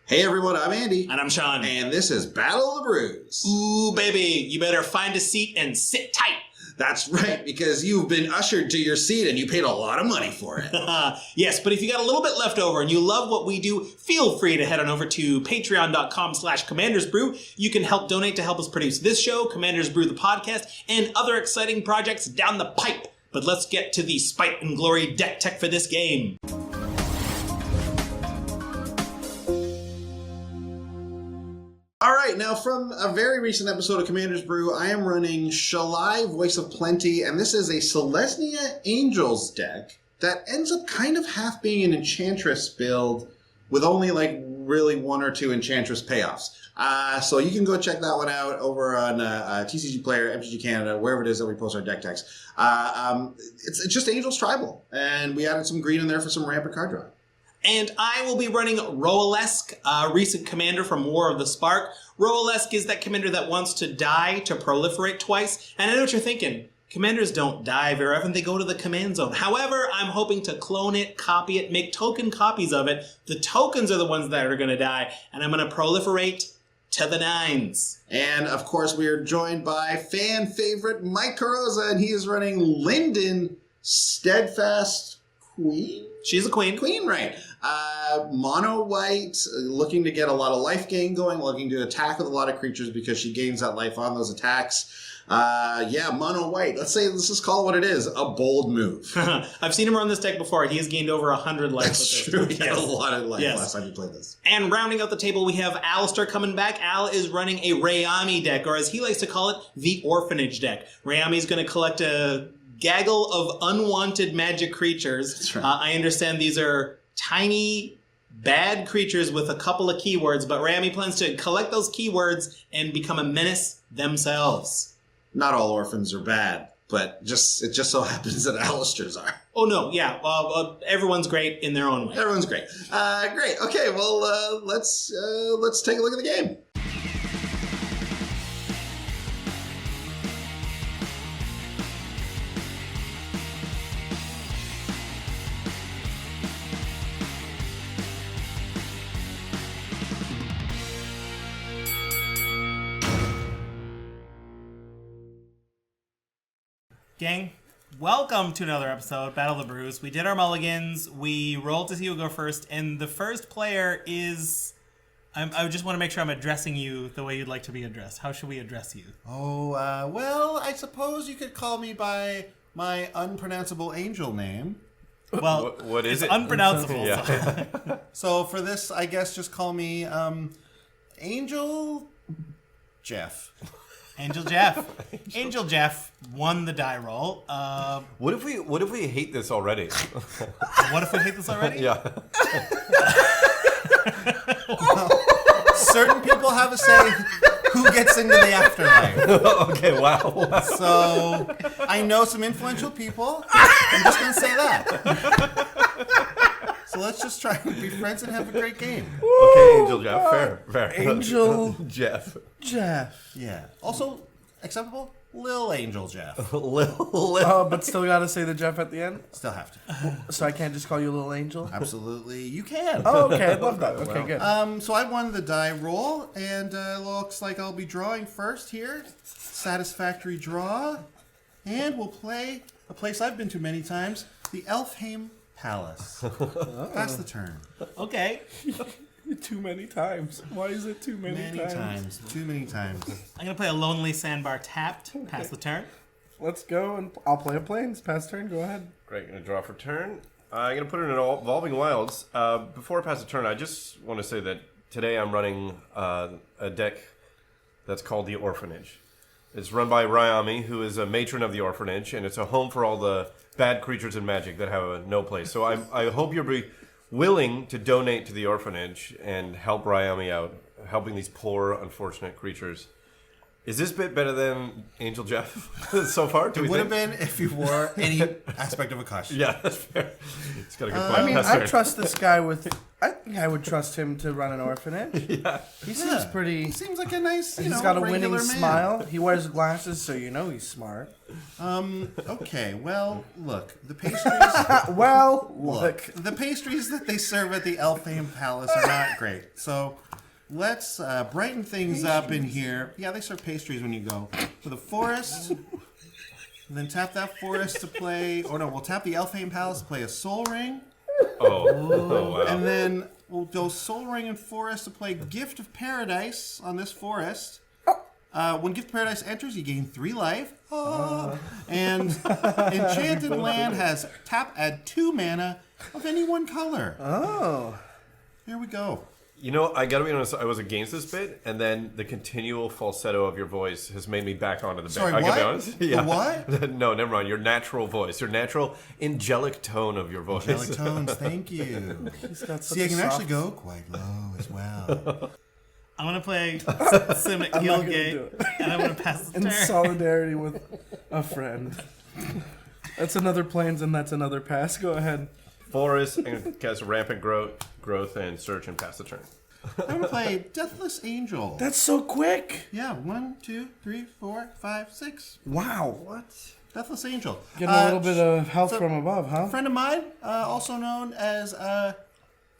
Hey everyone, I'm Andy. And I'm Sean. And this is Battle of the Brews. Ooh, baby, you better find a seat and sit tight. That's right, because you've been ushered to your seat and you paid a lot of money for it. Yes, but if you got a little bit left over and you love what we do, feel free to head on over to patreon.com/commandersbrew. You can help donate to help us produce this show, Commanders Brew the podcast, and other exciting projects down the pipe. But let's get to the spite and glory deck tech for this game. All right, now from a very recent episode of Commander's Brew, I am running Shalai, Voice of Plenty, and this is a Selesnya Angels deck that ends up kind of half being an Enchantress build with only like really one or two Enchantress payoffs. So you can go check that one out over on TCG Player, MTG Canada, wherever it is that we post our deck techs. It's just Angels Tribal, and we added some green in there for some rampant card draw. And I will be running Roalesk, a recent commander from War of the Spark. Roalesk is that commander that wants to die to proliferate twice. And I know what you're thinking. Commanders don't die very often. They go to the command zone. However, I'm hoping to clone it, copy it, make token copies of it. The tokens are the ones that are going to die. And I'm going to proliferate to the nines. And, of course, we are joined by fan favorite Mike Carosa, and he is running Linden, Steadfast Queen? She's a queen. Queen, right. Mono white, looking to get a lot of life gain going, looking to attack with a lot of creatures because she gains that life on those attacks. Mono white. Let's just call it what it is, a bold move. I've seen him run this deck before. He has gained over 100 life. That's true. He had a lot of life last time he played this. And rounding out the table, we have Alastair coming back. Al is running a Rayami deck, or as he likes to call it, the Orphanage deck. Rayami is going to collect a gaggle of unwanted magic creatures. That's right. I understand these are tiny, bad creatures with a couple of keywords, but Rayami plans to collect those keywords and become a menace themselves. Not all orphans are bad, but it just so happens that Alastair's are. Oh, no, yeah. Everyone's great in their own way. Everyone's great. Great. Okay, well, let's take a look at the game. Gang, welcome to another episode, Battle of the Brews. We did our mulligans, we rolled to see who would go first, and the first player is... I just want to make sure I'm addressing you the way you'd like to be addressed. How should we address you? Well, I suppose you could call me by my unpronounceable angel name. Well, what is it? Unpronounceable. Yeah. So for this, I guess just call me Angel Jeff. Angel Jeff. Angel Jeff won the die roll. What if we hate this already? What if we hate this already? Yeah. Well, certain people have a say who gets into the afterlife. Okay, wow. So I know some influential people. I'm just going to say that. So let's just try and be friends and have a great game. Okay, Angel Jeff. Fair. Angel Jeff. Yeah. Also, acceptable? Lil Angel Jeff. But still gotta say the Jeff at the end? Still have to. So I can't just call you Little Angel? Absolutely. You can. Oh, okay. I love that. Okay, good. So I won the die roll, and looks like I'll be drawing first here. Satisfactory draw. And we'll play a place I've been to many times, the Elfheim Palace. Pass the turn. Okay. Too many times. Why is it too many times? Too many times. I'm going to play a Lonely Sandbar tapped. Pass the turn. Let's go, and I'll play a planes. Pass turn. Go ahead. Great, gonna draw for turn. I'm gonna put it in Evolving Wilds. Before I pass the turn, I just want to say that today I'm running a deck that's called the Orphanage. It's run by Rayami, who is a matron of the Orphanage, and it's a home for all the bad creatures in Magic that have no place. So I hope you'll be willing to donate to the Orphanage and help Rayami out, helping these poor, unfortunate creatures. Is this bit better than Angel Jeff so far? Do It we would have think? been if you wore any aspect of a costume. Yeah, that's fair. It's got a good point. I mean, That's I fair. trust this guy with. I think I would trust him to run an orphanage. Yeah. He seems He pretty. seems like a nice, He's got a winning regular man. smile. He wears glasses, so you know he's smart. Okay, well, look, the pastries. Well, Look, the pastries that they serve at the Elfhame Palace are not great. So let's brighten things up in here. Yeah, they serve pastries when you go to the forest. And then tap that forest to play. Or no, we'll tap the Elfhame Palace to play a Soul Ring. Oh, wow. And then we'll go Soul Ring and Forest to play Gift of Paradise on this forest. When Gift of Paradise enters, you gain 3 life. And Enchanted Land has tap, add 2 mana of any one color. Oh. Here we go. You know, I gotta be honest, I was against this bit, and then the continual falsetto of your voice has made me back onto the bit. Sorry, I gotta be what? honest. The what? No, never mind. Your natural voice, your natural angelic tone of your voice. Angelic tones, thank you. He's got such See, I a can soft- actually go quite low as well. I'm gonna play Simic I'm not gonna Gilgate, do it. and I'm gonna pass the in turn. solidarity with a friend. That's another planes, and that's another pass. Go ahead. Forest, and cast rampant growth, and search and pass the turn. I'm going to play Deathless Angel. That's so quick. Yeah, 1, 2, 3, 4, 5, 6. Wow. What? Deathless Angel. Getting a little bit of help so- from above, huh? A friend of mine, also known as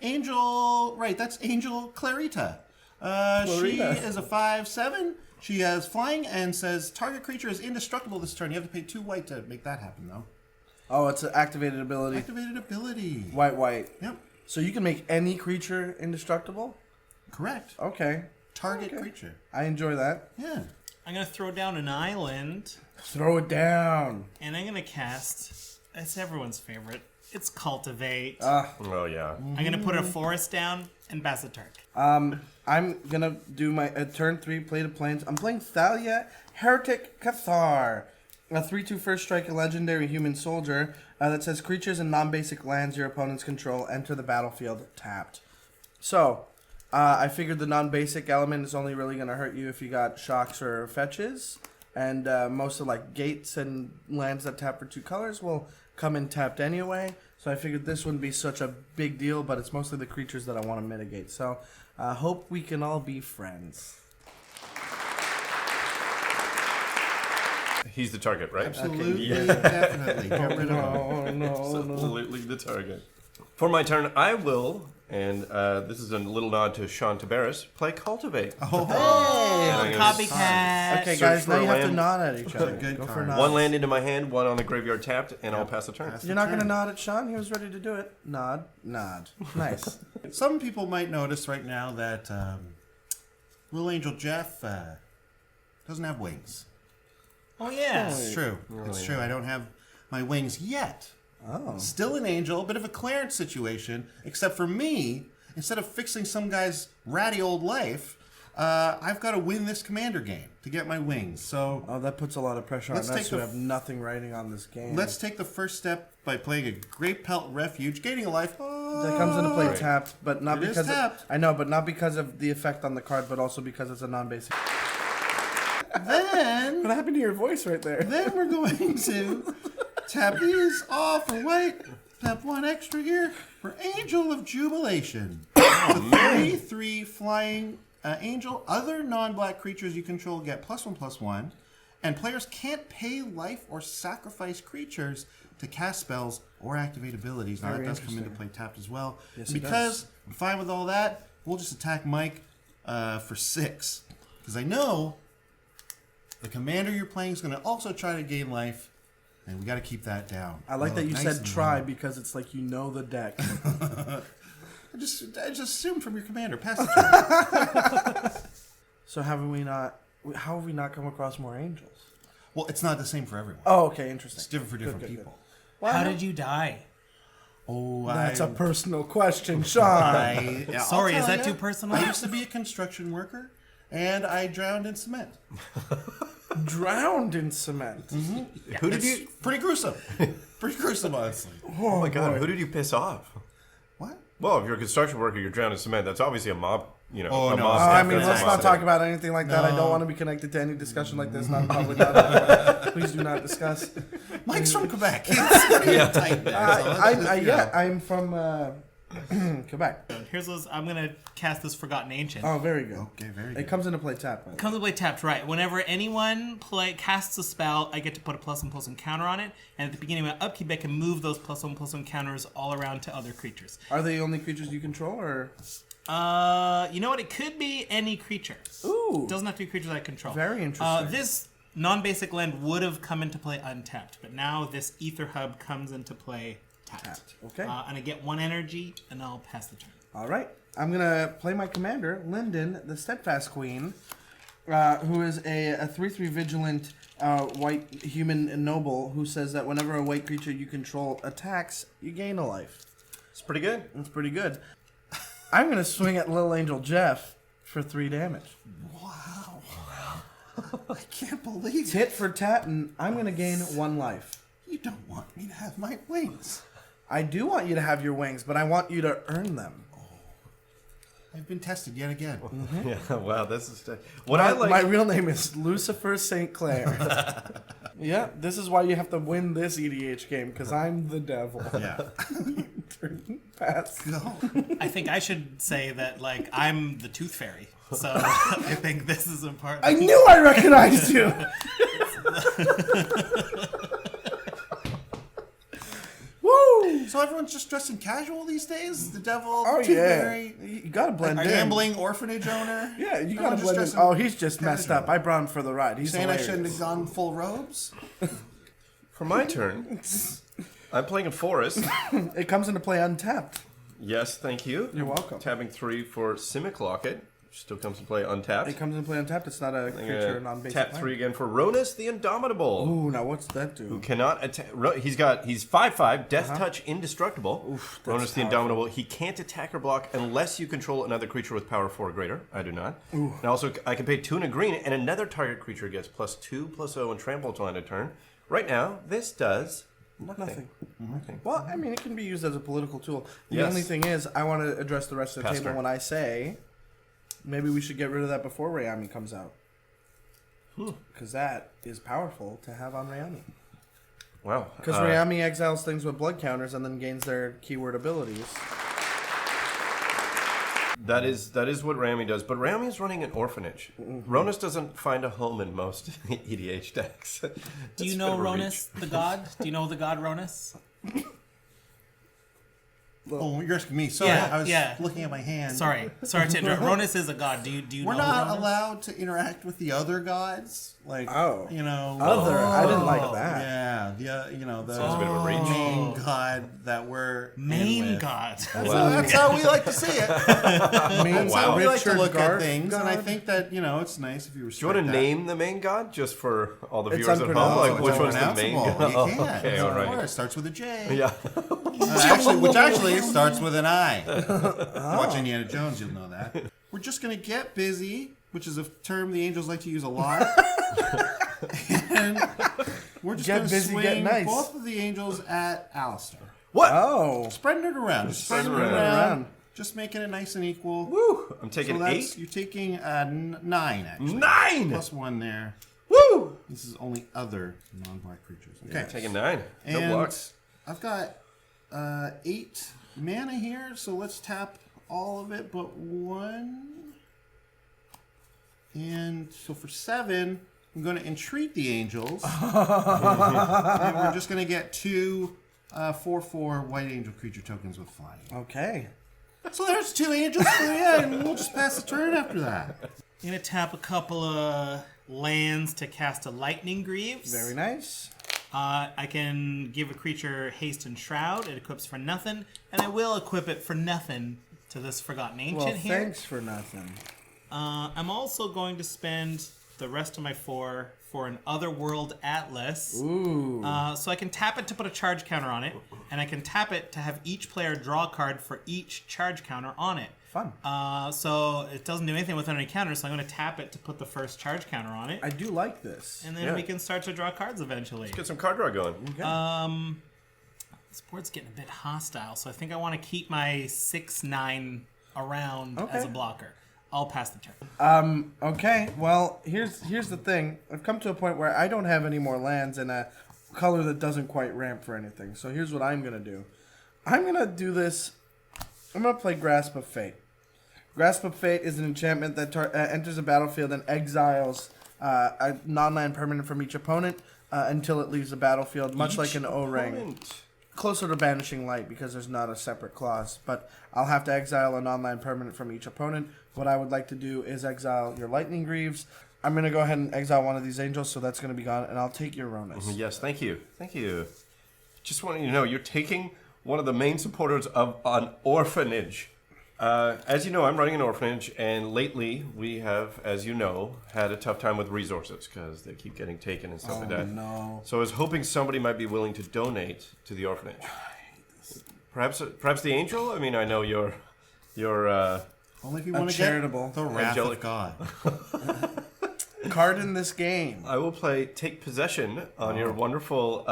Angel. Right, that's Angel Clarita. She Clarita. is a 5/7. She has flying and says target creature is indestructible this turn. You have to pay 2 white to make that happen, though. Oh, it's an activated ability. Activated ability. White. Yep, So you can make any creature indestructible? correct. Okay. Target creature. I enjoy that. Yeah. I'm gonna throw down an island, Throw it down. and I'm gonna cast. It's everyone's favorite. It's Cultivate. Oh, yeah. I'm gonna put a forest down and pass the turn. I'm gonna do my turn 3 play to planes. I'm playing Thalia Heretic Cathar. A 3/2 first strike, a legendary human soldier that says creatures and non-basic lands your opponents control enter the battlefield tapped. So, I figured the non-basic element is only really gonna hurt you if you got shocks or fetches, and most of like gates and lands that tap for 2 colors will come in tapped anyway. So I figured this wouldn't be such a big deal, but it's mostly the creatures that I want to mitigate. So, hope we can all be friends. He's the target, right? Absolutely, Yeah. definitely. Get rid of him. Oh no! Absolutely the target. For my turn, I will, and this is a little nod to Sean Tabaris, play Cultivate. Oh, And I'm gonna Copycat. Okay, Search guys, for now a you have to land. nod at each other. good Go for card. nods. One land into my hand, one on the graveyard tapped, and I'll pass the turn. Pass. You're not gonna nod at Sean. He was ready to do it. Nod. Nice. Some people might notice right now that Little Angel Jeff doesn't have wings. Oh yeah. It's true. It's true. I don't have my wings yet. Oh. Still an angel, a bit of a Clarence situation, except for me, instead of fixing some guy's ratty old life, I've got to win this commander game to get my wings. So Oh, that puts a lot of pressure on Let's us take who the have nothing writing on this game. let's take the first step by playing a Great Pelt Refuge, gaining a life. That comes into play Right. tapped, but not It is because tapped. I know, but not because of the effect on the card, but also because it's a non-basic. Then What happened to your voice right there? Then we're going to tap these off for white. Tap 1 extra here for Angel of Jubilation. It's a 3/3 flying angel. Other non-black creatures you control get +1/+1. And players can't pay life or sacrifice creatures to cast spells or activate abilities. Now Very that does come into interesting. play tapped as well. Yes, it Because does. I'm fine with all that, we'll just attack Mike for 6. Because I know the commander you're playing is going to also try to gain life, and we got to keep that down. I like that you Nice said and try low. because it's like you know the deck. I just assumed from your commander. Pass the turn. So how have we not come across more angels? Well, it's not the same for everyone. Oh, okay, interesting. It's different for different good, people. How did you die? Oh, That's a personal question, Sean. I'll Sorry, is tell that ya. too personal? I used to be a construction worker, and I drowned in cement. Drowned in cement. Who did It's you? pretty gruesome. Pretty gruesome, honestly. Oh my god! Who did you piss off? What? Well, if you're a construction worker, you're drowned in cement. That's obviously a mob. You know, Oh, a no. mob. I mean, that's a let's mob not talk about anything like that. I don't want to be connected to any discussion like this. Not in public. Please do not discuss. Mike's from Quebec. It's tight there, I'm from Quebec. Here's those. I'm gonna cast this Forgotten Ancient. Oh, very good. Okay, very It good. comes into play tap. Comes to play tapped, right. Whenever anyone casts a spell, I get to put a +1/+1 counter on it, and at the beginning of my upkeep, I can move those +1/+1 counters all around to other creatures. Are they only creatures you control, or? You know what? It could be any creature. Ooh. It doesn't have to be creatures I control. Very interesting. This non-basic land would have come into play untapped, but now this Ether Hub comes into play tapped. Okay. And I get 1 energy, and I'll pass the turn. All right. I'm going to play my commander, Linden, the Steadfast Queen, who is a 3/3 vigilant white human noble who says that whenever a white creature you control attacks, you gain a life. It's pretty good. That's pretty good. I'm going to swing at Little Angel Jeff for 3 damage. Wow. I can't believe it. Tit for tat, and I'm going to gain 1 life. You don't want me to have my wings. I do want you to have your wings, but I want you to earn them. I've been tested yet again. Yeah. Wow. This is what I like. My real name is Lucifer St. Clair. Yeah, this is why you have to win this EDH game, because I'm the devil. Yeah. Pass. Go. I think I should say that, like, I'm the Tooth Fairy. So I think this is important. I knew I recognized you! Woo! So everyone's just dressing casual these days? The devil, Oh, Tooth yeah. Fairy, You gotta blend in. gambling orphanage owner? Yeah, you Everyone gotta just blend in. dressing Oh, he's just messed casual. up. I brought him for the ride. He's Saying hilarious. I shouldn't have gone full robes? For my turn, I'm playing a forest. It comes into play untapped. Yes, thank you. You're welcome. Tapping 3 for Simic Locket. Still comes to play untapped. It comes into play untapped. It's not a I'm creature gonna non-basic. tap land. 3 again for Ronus the Indomitable. Ooh, now what's that Who do? cannot attack? He's 5/5, Death Touch, Indestructible. Oof, that's Ronus the Indomitable. He can't attack or block unless you control another creature with power 4 or greater. I do not. And also, I can pay 2 and a green, and another target creature gets +2/+0 and trample to land a turn. Right now, this does nothing. Nothing. Well, I mean, it can be used as a political tool. The Yes. only thing is, I want to address the rest of the Pass table turn. when I say maybe we should get rid of that before Rayami comes out. Because that is powerful to have on Rayami. Wow. Because Rayami exiles things with blood counters and then gains their keyword abilities. That is what Rayami does, but Rayami is running an orphanage. Ronus doesn't find a home in most EDH decks. Do you know Ronus, the god? Do you know the god Ronus? Oh, you're asking me. Sorry, Yeah, I was yeah. looking at my hand. Sorry to interrupt. Ronus is a god. Do you We're know not Ronus? allowed to interact with the other gods. Like, Oh. you know. Other, I didn't like that. Yeah, the you know, the Sounds a bit of a reach. main god that we're in Main with. god. So that's how we like to see it. That's how we like to Richard look Garth at things, and I god? think that, you know, it's nice if you Do respect you want to that. name the main god just for all the It's viewers at home? Like, unpronounceable. which one's the main Unpronounceable. god? You can't. Okay, all Of right. course, it starts with a J. Yeah. Which actually starts with an I. Watch Indiana Jones, you'll know that. We're just going to get busy, which is a term the angels like to use a lot. And we're just Get going to busy, get swing nice. both of the angels at Alastair. What? Oh. Spreading it around. Just spreading it spreading it around. Just making it nice and equal. Woo! I'm taking So that's, 8. you're taking 9, actually. 9! Plus 1 there. Woo! This is only other non-black creatures. Okay. Taking 9. No And blocks. I've got 8 mana here, so let's tap all of it but 1. And so for 7, I'm going to entreat the angels. And we're just going to get 2 4/4 white angel creature tokens with flying. Okay. So there's 2 angels for you, and we'll just pass the turn after that. I'm gonna tap a couple of lands to cast a Lightning Greaves. Very nice. I can give a creature Haste and Shroud. It equips for nothing, and I will equip it for nothing to this Forgotten Ancient Well, here. thanks for nothing. I'm also going to spend the rest of my 4 for an Otherworld Atlas. Ooh. So I can tap it to put a charge counter on it, and I can tap it to have each player draw a card for each charge counter on it. Fun. So it doesn't do anything without any counters, so I'm going to tap it to put the first charge counter on it. I do like this. And then Yeah. we can start to draw cards eventually. Get some card draw going. Okay. This board's getting a bit hostile, so I think I want to keep my 6/9 around as a blocker. I'll pass the turn. Okay, well, here's the thing. I've come to a point where I don't have any more lands in a color that doesn't quite ramp for anything. So here's what I'm going to do. I'm going to do this. I'm going to play Grasp of Fate. Grasp of Fate is an enchantment that enters a battlefield and exiles a non-land permanent from each opponent until it leaves the battlefield, much like an O-Ring. Closer to Banishing Light because there's not a separate clause, but I'll have to exile a non-land permanent from each opponent. What I would like to do is exile your Lightning Greaves. I'm going to go ahead and exile one of these angels, so that's going to be gone, and I'll take your Ronas. Yes, thank you. Thank you. Just wanting you to know, you're taking one of the main supporters of an orphanage. As you know, I'm running an orphanage, and lately we have, as you know, had a tough time with resources because they keep getting taken and stuff like that. No. So I was hoping somebody might be willing to donate to the orphanage. Perhaps the angel. I mean, I know you're Only if you want to charitable. get the wrath Angelic. of God. Card in this game. I will play Take Possession on your wonderful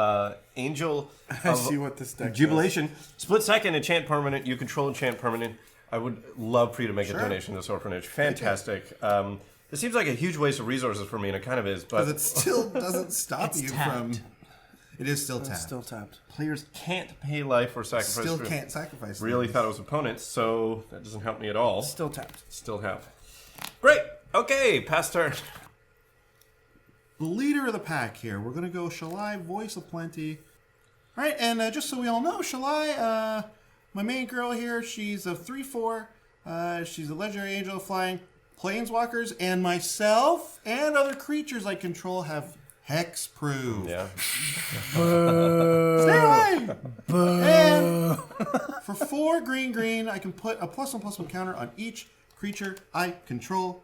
Angel I of see what this deck Jubilation. Split second, enchant permanent. You control enchant permanent. I would love for you to make a donation to this orphanage. Fantastic. It seems like a huge waste of resources for me, and it kind of is. But Because it still doesn't stop you from... It is still tapped. It's still tapped. players can't pay life or sacrifice. Still for- can't sacrifice. Really things. thought it was opponents, so that doesn't help me at all. Still tapped. Still have. Great. Okay, pass turn. The leader of the pack here. We're going to go Shalai, Voice of Plenty. All right, and just so we all know, Shalai, my main girl here, she's a 3/4. She's a legendary angel flying. Planeswalkers and myself and other creatures I control have hexproof. Yeah. Stay away! And for 4 green, I can put a +1/+1 counter on each creature I control.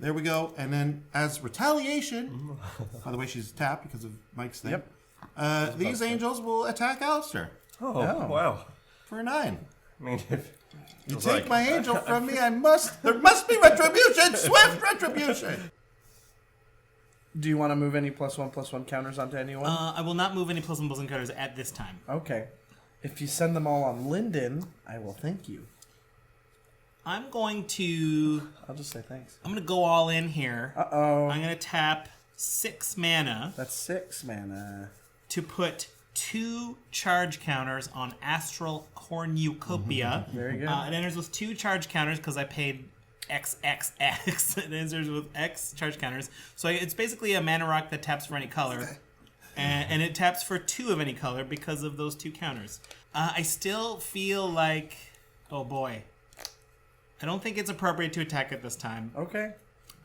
There we go. And then as retaliation, by the way, she's tapped because of Mike's thing. Yep. These angels will attack Alastair Oh, Oh. wow. for a 9. I mean, if You it's take like- my angel from me, there must be retribution! Swift retribution! Do you want to move any +1/+1 counters onto anyone? I will not move any +1/+1 counters at this time. Okay. If you send them all on Linden, I will thank you. I'm going to I'll just say thanks. go all in here. Uh-oh. I'm going to tap 6 mana That's 6 mana. to put 2 charge counters on Astral Cornucopia. Very good. It enters with 2 charge counters because I paid XXX. It enters with X charge counters. So it's basically a mana rock that taps for any color. And it taps for 2 of any color because of those 2 counters. I still feel like... Oh boy. I don't think it's appropriate to attack at this time. Okay.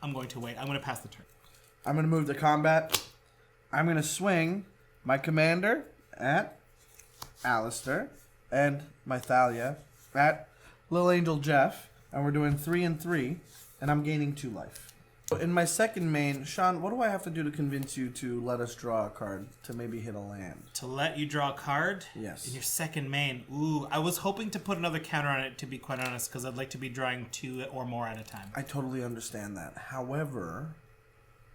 I'm going to wait. I'm going to pass the turn. I'm going to move to combat. I'm going to swing my commander at Alastair and my Thalia at Little Angel Jeff. And we're doing 3 and 3. And I'm gaining 2 life. In my second main, Sean, what do I have to do to convince you to let us draw a card to maybe hit a land? To let you draw a card? Yes. In your second main. Ooh, I was hoping to put another counter on it, to be quite honest, because I'd like to be drawing 2 or more at a time. I totally understand that. However,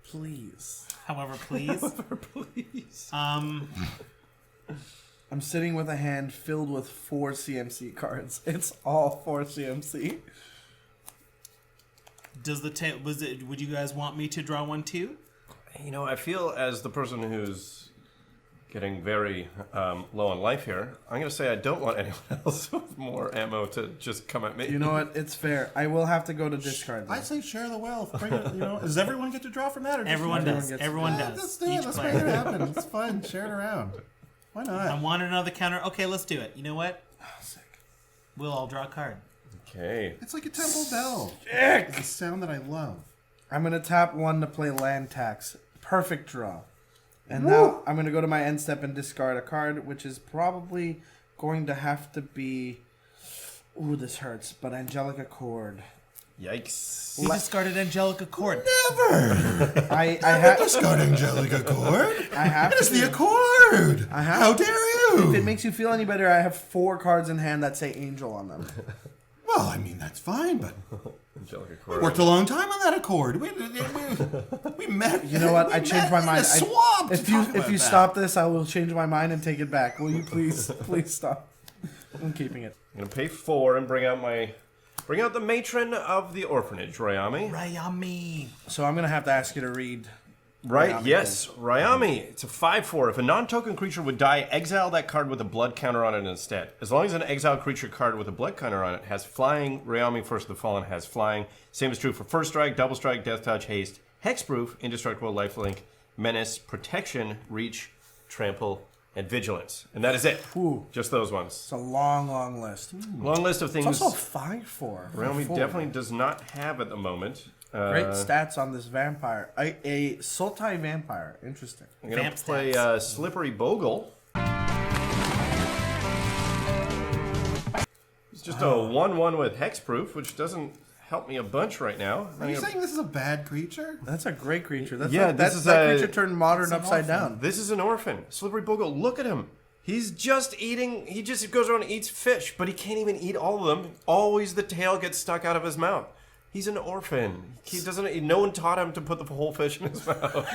please. However, please. please. I'm sitting with a hand filled with 4 CMC cards. It's all 4 CMC. Does the would you guys want me to draw one too? You know, I feel as the person who's getting very low on life here, I'm going to say I don't want anyone else with more ammo to just come at me. You know what? It's fair. I will have to go to discard. I Then. say share the wealth. Bring it, does everyone get to draw from that? Or just Everyone you? does. gets- Everyone Yeah, does. let's do it. Each Let's player. make it happen. It's fun. Share it around. Why I not? want another counter. Okay, let's do it. You know what? Sick. We'll all draw a card. Okay. It's like a temple bell. It's a sound that I love. I'm going to tap 1 to play land tax. Perfect draw. And now I'm going to go to my end step and discard a card, which is probably going to have to be... Ooh, this hurts. But Angelic Accord. Yikes. You discarded Angelic Accord. Never. I have... Discard Angelic Accord. I have It is to. the Accord. I have How to. dare If it you? makes you feel any better, I have 4 cards in hand that say Angel on them. Well, Well, I mean, that's fine, but Angelic we Accord. worked a long time on that accord. We met. You know what? we I changed my met in mind. the swamp to If talk you about that. stop this, I will change my mind and take it back. Will you please stop? I'm keeping it. I'm gonna pay 4 and bring out the matron of the orphanage, Rayami. Rayami. So I'm gonna have to ask you to read. Right, Rayami, yes, Rayami. It's a 5/4. If a non-token creature would die, exile that card with a blood counter on it instead. As long as an exiled creature card with a blood counter on it has flying, Rayami First of the Fallen has flying. Same is true for First Strike, Double Strike, Death Touch, Haste, Hexproof, Indestructible, Lifelink, Menace, Protection, Reach, Trample, and Vigilance. And that is it. Ooh. Just those ones. It's a long list. Long list of It's things also 5/4. Rayami definitely does not have at the moment. Great stats on this vampire. A Sultai vampire. Interesting. I'm going Vamp to play stats. Slippery Bogle. It's just a 1/1 with Hexproof, which doesn't help me a bunch right now. Are you saying this is a bad creature? That's a great creature. That's Yeah, like, this that, is that a- creature turned modern upside down. This is an orphan. Slippery Bogle, look at him. He's just eating, he just goes around and eats fish, but he can't even eat all of them. Always the tail gets stuck out of his mouth. He's an orphan. He doesn't. No one taught him to put the whole fish in his mouth.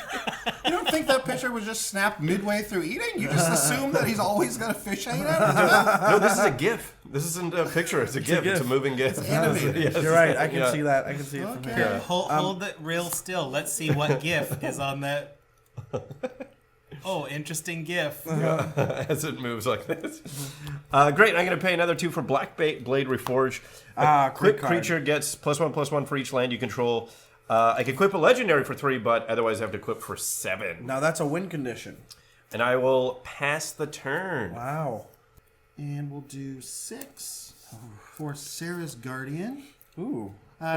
You don't think that picture was just snapped midway through eating? You just assume that he's always got a fish hanging out of his mouth? No, this is a GIF. This isn't a picture. It's a GIF. It's a moving GIF. animated. Yes. You're right. I can Yeah. see that. I can see it from Okay. here. Yeah. Hold it real still. Let's see what GIF is on that. Oh, interesting GIF. As it moves like this. Great. I'm going to pay another 2 for Black Blade Reforge. Quick Quick creature gets +1/+1 for each land you control. I can equip a legendary for 3, but otherwise I have to equip for 7. Now that's a win condition. And I will pass the turn. Wow. And we'll do 6 for Sarah's Guardian. Ooh.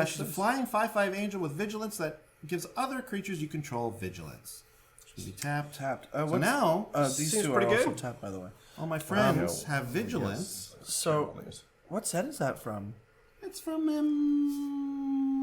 She's a flying 5/5 angel with vigilance that gives other creatures you control vigilance. She'll be tapped. Tapped. So now, These seems two are pretty also good. tapped, by the way. all my friends have vigilance. So, what set is that from? It's from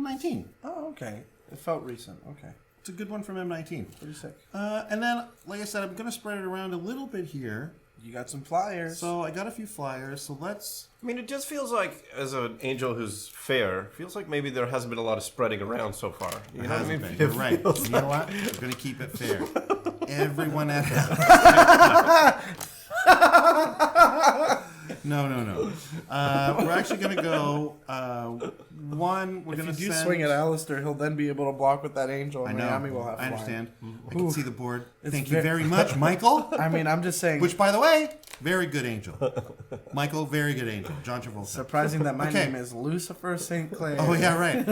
M19. Oh, okay. It felt recent. Okay. It's a good one from M19. Pretty sick. And then, like I said, I'm going to spread it around a little bit here. You got some flyers. So I got a few flyers. So let's... I mean, it just feels like, as an angel who's fair, feels like maybe there hasn't been a lot of spreading around so far. You know what I mean? You're It right. feels You know what? We're going to keep it fair. Everyone at No. We're actually going to go one. We're going if to you do send... swing at Alastair, he'll then be able to block with that angel, I and know. Rayami will have I flying. understand. I can see the board. Thank you ve- very much, Michael. I mean, I'm just saying. Which, by the way, very good angel. Michael, very good angel. John Travolta. Surprising that my Okay. name is Lucifer St. Clair. Oh yeah, right.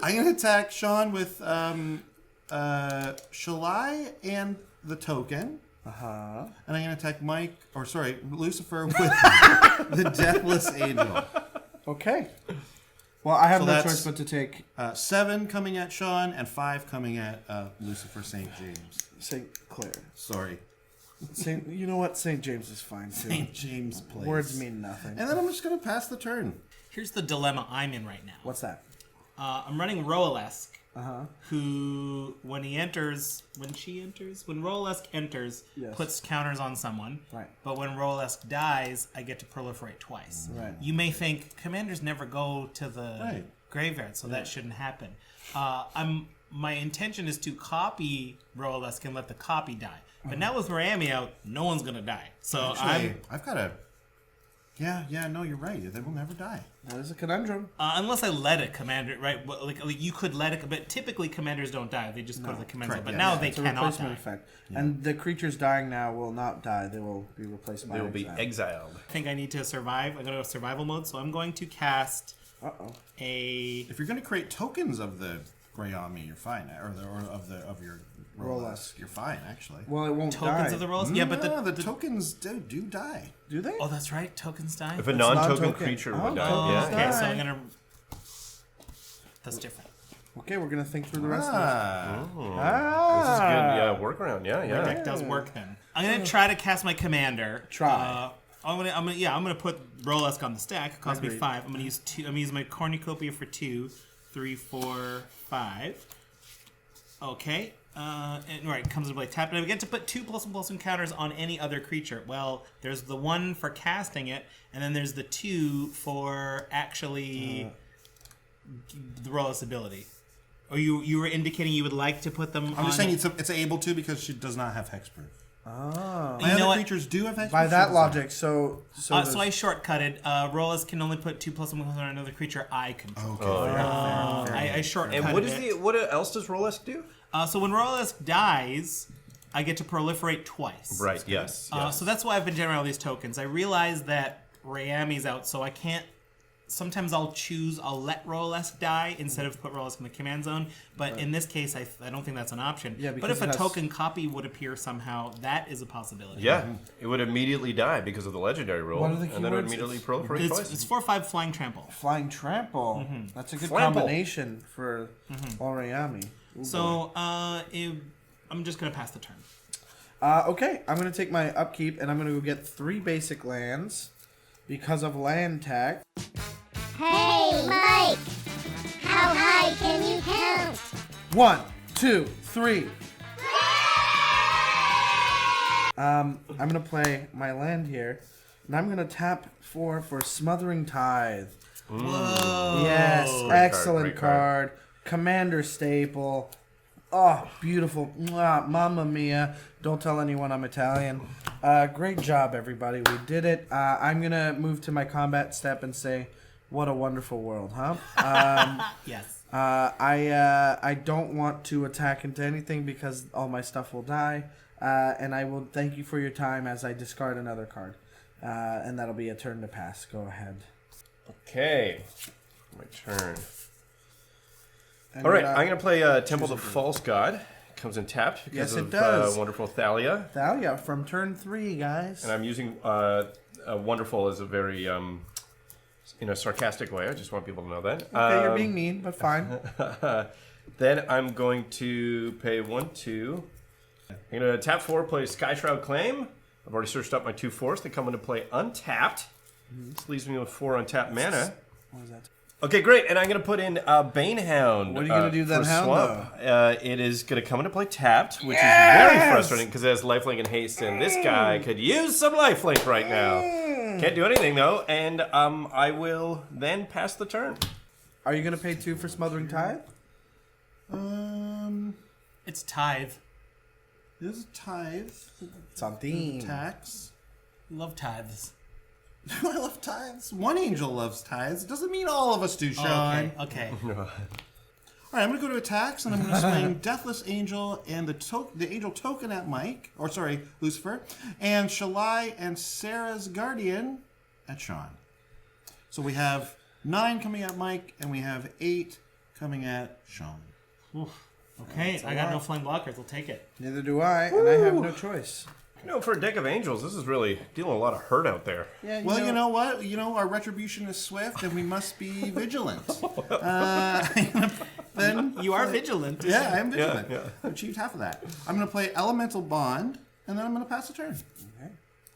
I'm gonna attack Sean with Shalai and the token, Uh-huh. and I'm gonna attack Lucifer with the Deathless Angel. Okay. Well, I have So no that's- choice but to take 7 coming at Sean and 5 coming at Lucifer St. James. St. Clair. Sorry, You know what? St. James is fine too. St. James Place. Words mean nothing. And then I'm just gonna pass the turn. Here's the dilemma I'm in right now. What's that? I'm running Roalesk, Uh-huh. who, when Roalesk enters, Yes. puts counters on someone. Right. But when Roalesk dies, I get to proliferate twice. Right. You may think commanders never go to the Right. graveyard, so that shouldn't happen. My intention is to copy Roalesk and let the copy die. But now with Rayami out, no one's gonna die. So Actually, I've got a. Yeah. No, you're right. They will never die. That is a conundrum. unless I let it, commander, right? Well, like you could let it, but typically commanders don't die. They just go to the commander. correct, But yeah, now yeah. they It's a cannot replacement die. effect. And the creatures dying now will not die. They will be replaced by They will be exile. exiled. I think I need to survive. I'm going to go survival mode, so I'm going to cast Uh-oh. a. If you're going to create tokens of the Rayami, you're fine, or of your Roalesk. you're fine actually. Well, it won't Tokens die. of the rolls? Yeah, but No, the tokens do die. Do they? Oh, that's right. Tokens die. If a It's non-token non-token. creature Oh, would die. Oh, Yeah. okay. So die. I'm going to. That's different. Okay, we're going to think through the rest of Ah, This is good. Yeah, workaround. Yeah, My yeah. deck does work then. I'm going to try to cast my commander. Try. I'm gonna put Roalesk on the stack. It costs me Agreed. 5. I'm gonna use 2. I'm gonna use my cornucopia for 2, 3, 4, 5. Okay. Right, comes into play. Tap, and I get to put 2+1/+1 counters on any other creature. Well, there's the 1 for casting it, and then there's the 2 for actually the Roalesk ability. Or you were indicating you would like to put them on... I'm just saying it's able to because she does not have hexproof. Oh. My other creatures do have hexproof. By that logic, so so I shortcutted. Roalesk can only put 2+1/+1 on another creature I control. Okay. I shortcutted And it. what else does Roalesk do? So when Roalesk dies, I get to proliferate twice. Right. Yes. So that's why I've been generating all these tokens. I realize that Rayami's out, so I can't. Sometimes I'll let Roalesk die instead of put Roalesk in the command zone. But in this case, I don't think that's an option. Yeah, but if a token copy would appear somehow, that is a possibility. Yeah, it would immediately die because of the legendary rule, What are the and then it would keywords? immediately proliferate twice. It's 4/5 flying trample. Flying Trample. That's a good Flample. combination for Rayami. So I'm just gonna pass the turn. Okay, I'm going to take my upkeep, and I'm going to go get 3 basic lands because of land tag. Hey, Mike! How high can you count? 1, 2, 3. I'm going to play my land here, and I'm going to tap 4 for Smothering Tithe. Whoa! Yes, excellent great card. Commander staple. Oh, beautiful. Mwah, Mamma mia. Don't tell anyone I'm Italian. Great job, everybody. We did it. I'm going to move to my combat step and say, what a wonderful world, huh? Yes. I don't want to attack into anything because all my stuff will die. And I will thank you for your time as I discard another card. And that'll be a turn to pass. Go ahead. Okay, my turn. And All right, I'm going to play Temple of the False God. It comes in tapped because Yes, it of does. wonderful Thalia. Thalia from turn 3, guys. And I'm using wonderful as a very in a sarcastic way. I just want people to know that. Okay, you're being mean, but fine. Then I'm going to pay 1, 2. I'm going to tap 4, play Sky Shroud Claim. I've already searched up my 2/4s. They come into play untapped. This leaves me with 4 untapped mana. What is that? Okay, great. And I'm going to put in Banehound. What are you gonna do then, for Hound, Swamp. It is going to come into play tapped, which is very frustrating because it has lifelink and haste, and this guy could use some lifelink right now. Can't do anything, though, and I will then pass the turn. Are you going to pay 2 for Smothering Tithe? It's tithe. There's a tithe. Something. Tax. Love tithes. I love tithes. One angel loves tithes. It doesn't mean all of us do, Sean. Okay. All right, I'm going to go to attacks, and I'm going to swing Deathless Angel and the angel token at Mike, or sorry, Lucifer, and Shalai and Sarah's Guardian at Sean. So we have 9 coming at Mike, and we have 8 coming at Sean. Okay, I got no flying blockers. I'll take it. Neither do I, and I have no choice. You know, for a deck of angels, this is really dealing a lot of hurt out there. Yeah, Well, you know what? You know, our retribution is swift, and we must be vigilant. Then You are vigilant. yeah, I am vigilant. yeah. I achieved half of that. I'm going to play Elemental Bond, and then I'm going to pass the turn.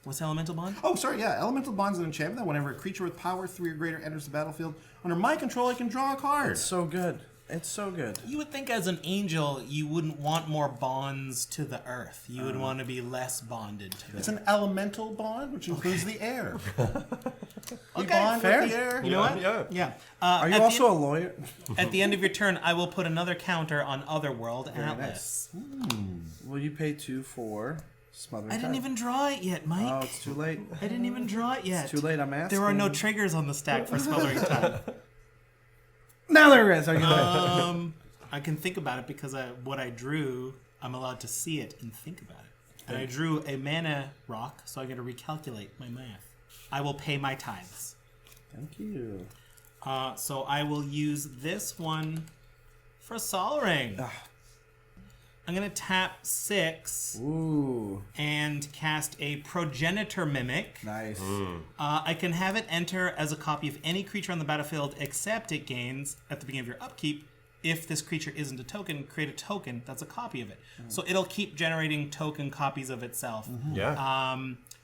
What's Elemental Bond? Oh, sorry, yeah. Elemental Bond's an enchantment that whenever a creature with power 3 or greater enters the battlefield, under my control, I can draw a card. It's so good. It's so good. You would think as an angel, you wouldn't want more bonds to the earth. You would want to be less bonded to the It's an elemental bond, which includes the air. We Okay, bond fair. with the air. You know what? Yeah. Yeah. Are you also a lawyer? At the end of your turn, I will put another counter on Otherworld Atlas. Will you pay 2 for Smothering I didn't Tithe? even draw it yet, Mike. Oh, it's too late. I didn't even draw it yet. It's too late, I'm asking. There are no triggers on the stack for Smothering Tithe. Now there is. Are you gonna... I can think about it because what I drew, I'm allowed to see it and think about it. And I drew a mana rock, so I got to recalculate my math. I will pay my tithes. Thank you. So I will use this one for Sol Ring. I'm going to tap 6 Ooh, and cast a Progenitor Mimic. nice. I can have it enter as a copy of any creature on the battlefield, except it gains, at the beginning of your upkeep, if this creature isn't a token, create a token that's a copy of it. So it'll keep generating token copies of itself. Yeah.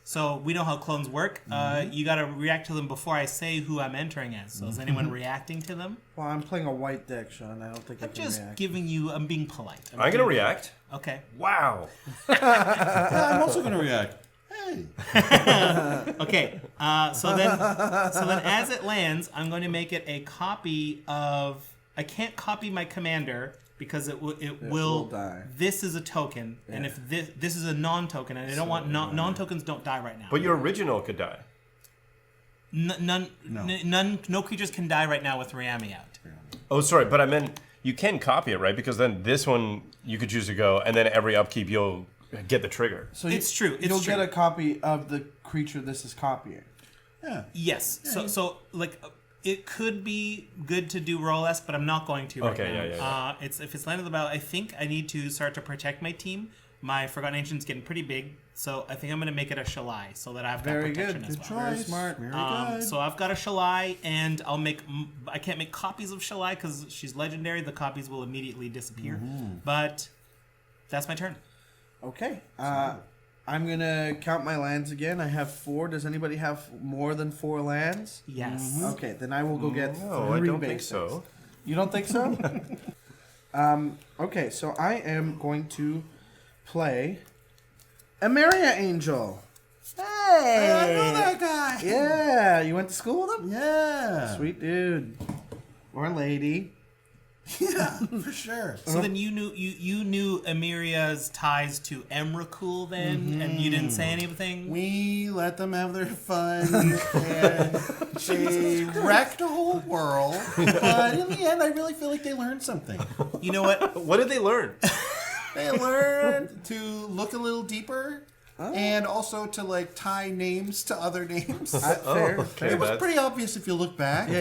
So we know how clones work. You got to react to them before I say who I'm entering as. So is anyone reacting to them? Well, I'm playing a white deck, Sean. I don't think I I'm can just react. giving you. I'm being polite. I'm going to react. Okay. Wow. I'm also going to react. Hey. Okay. So then as it lands, I'm going to make it a copy of. I can't copy my commander because it will die. This is a token, and if this is a non-token, and I don't want non-tokens don't die right now. But your original could die. No creatures can die right now with Rayami out. Oh, sorry, but I meant you can copy it, right? Because then this one you could choose to go, and then every upkeep you'll get the trigger. So It's true. You'll get a copy of the creature this is copying. Yeah. Yes. So like it could be good to do Roalesk, but I'm not going to right now. Yeah. If it's land of the battle, I think I need to start to protect my team. My Forgotten Ancient's getting pretty big, so I think I'm going to make it a Shalai so that I've got Very protection good. as Good well. choice. Very smart. Very good. So I've got a Shalai, and I can't make copies of Shalai because she's legendary. The copies will immediately disappear. But that's my turn. Okay. I'm going to count my lands again. I have 4. Does anybody have more than 4 lands? Yes. Okay, then I will go get 3 No, I don't think basics. so. You don't think so? Okay, so I am going to play Emeria Angel. Hey! I know that guy. Yeah, you went to school with him? Yeah. Sweet dude. Or lady. Yeah, for sure. So then you knew Emiria's ties to Emrakul then, and you didn't say anything. We let them have their fun, and they wrecked a whole world. But in the end, I really feel like they learned something. You know what? What did they learn? They learned to look a little deeper, and also to like tie names to other names. Fair. Okay, It was that's- pretty obvious if you look back Yeah.